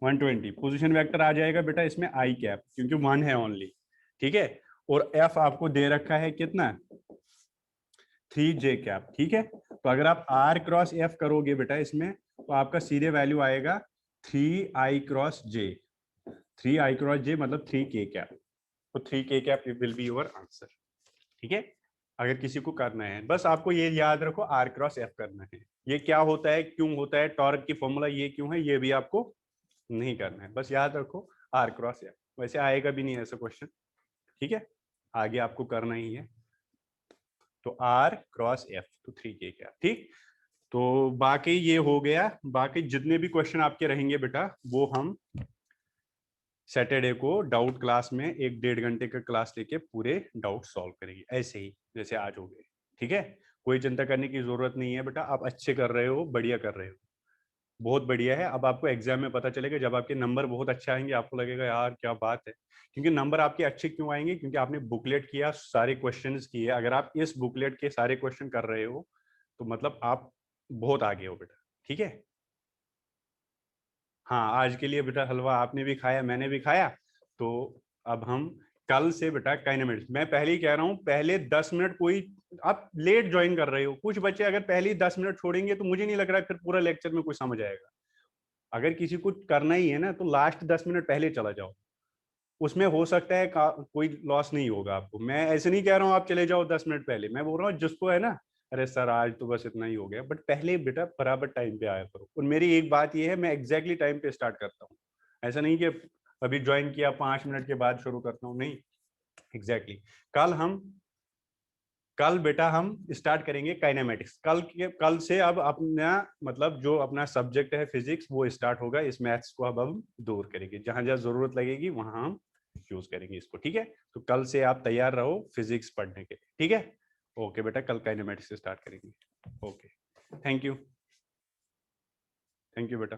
120 पोजीशन वेक्टर आ जाएगा बेटा इसमें I कैप, क्योंकि 1 है ओनली। ठीक है, और F आपको दे रखा है कितना? 3J cap. ठीक है, तो अगर आप R×F करोगे बेटा इसमें, तो आपका सीधे वैल्यू आएगा 3I×J। 3I×J मतलब 3K कैप। तो 3K cap will be your answer. ठीक है, अगर किसी को करना है, बस आपको ये याद रखो R×F करना है। ये क्या होता है, क्यों होता है, टॉर्क की फॉर्मूला ये क्यों है, ये भी आपको नहीं करना है, बस याद रखो R×F। वैसे आएगा भी नहीं ऐसा क्वेश्चन। ठीक है, आगे आपको करना ही है। तो R×F तो 3K क्या। ठीक, तो बाकी ये हो गया। बाकी जितने भी क्वेश्चन आपके रहेंगे बेटा, वो हम सैटरडे को डाउट क्लास में 1-1.5 घंटे का क्लास लेके पूरे डाउट सॉल्व करेंगे, ऐसे ही जैसे आज हो गए। ठीक है, कोई चिंता करने की जरूरत नहीं है बेटा, आप अच्छे कर रहे हो, बढ़िया कर रहे हो, बहुत बढ़िया है। अब आपको एग्जाम में पता चलेगा, जब आपके नंबर बहुत अच्छे आएंगे, आपको लगेगा यार क्या बात है। क्योंकि नंबर आपके अच्छे क्यों आएंगे? क्योंकि आपने बुकलेट किया, सारे क्वेश्चंस किए। अगर आप इस बुकलेट के सारे क्वेश्चन कर रहे हो तो मतलब आप बहुत आगे हो बेटा। ठीक है, हाँ आज के लिए बेटा हलवा आपने भी खाया, मैंने भी खाया। तो अब हम कल से बेटा काइनेमेटिक्स, मैं पहले ही कह रहा हूँ, पहले 10 मिनट कोई, आप लेट ज्वाइन कर रहे हो, कुछ बच्चे अगर पहले ही 10 मिनट छोड़ेंगे तो मुझे नहीं लग रहा फिर पूरा लेक्चर में कुछ समझ आएगा। अगर किसी को करना ही है ना, तो लास्ट 10 मिनट पहले चला जाओ, उसमें हो सकता है कोई लॉस नहीं होगा आपको। मैं ऐसे नहीं कह रहा हूँ आप चले जाओ 10 मिनट पहले, मैं बोल रहा हूँ जिसको है ना, अरे सर आज तो बस इतना ही हो गया, बट पहले बेटा बराबर टाइम पे आया करो। और मेरी एक बात ये है, मैं एग्जैक्टली टाइम पे स्टार्ट करता हूँ। ऐसा नहीं कि अभी ज्वाइन किया 5 मिनट के बाद शुरू करता हूँ, नहीं, एग्जैक्टली। कल बेटा हम स्टार्ट करेंगे काइनेमेटिक्स। कल से अब अपना मतलब जो अपना सब्जेक्ट है फिजिक्स, वो स्टार्ट होगा। इस मैथ्स को अब हम दूर करेंगे, जहां जहां जरूरत लगेगी वहां हम यूज करेंगे इसको। ठीक है, तो कल से आप तैयार रहो फिजिक्स पढ़ने के लिए। ठीक है, ओके बेटा, कल काइनेमेटिक्स से स्टार्ट करेंगे। Okay, thank you. Thank you बेटा।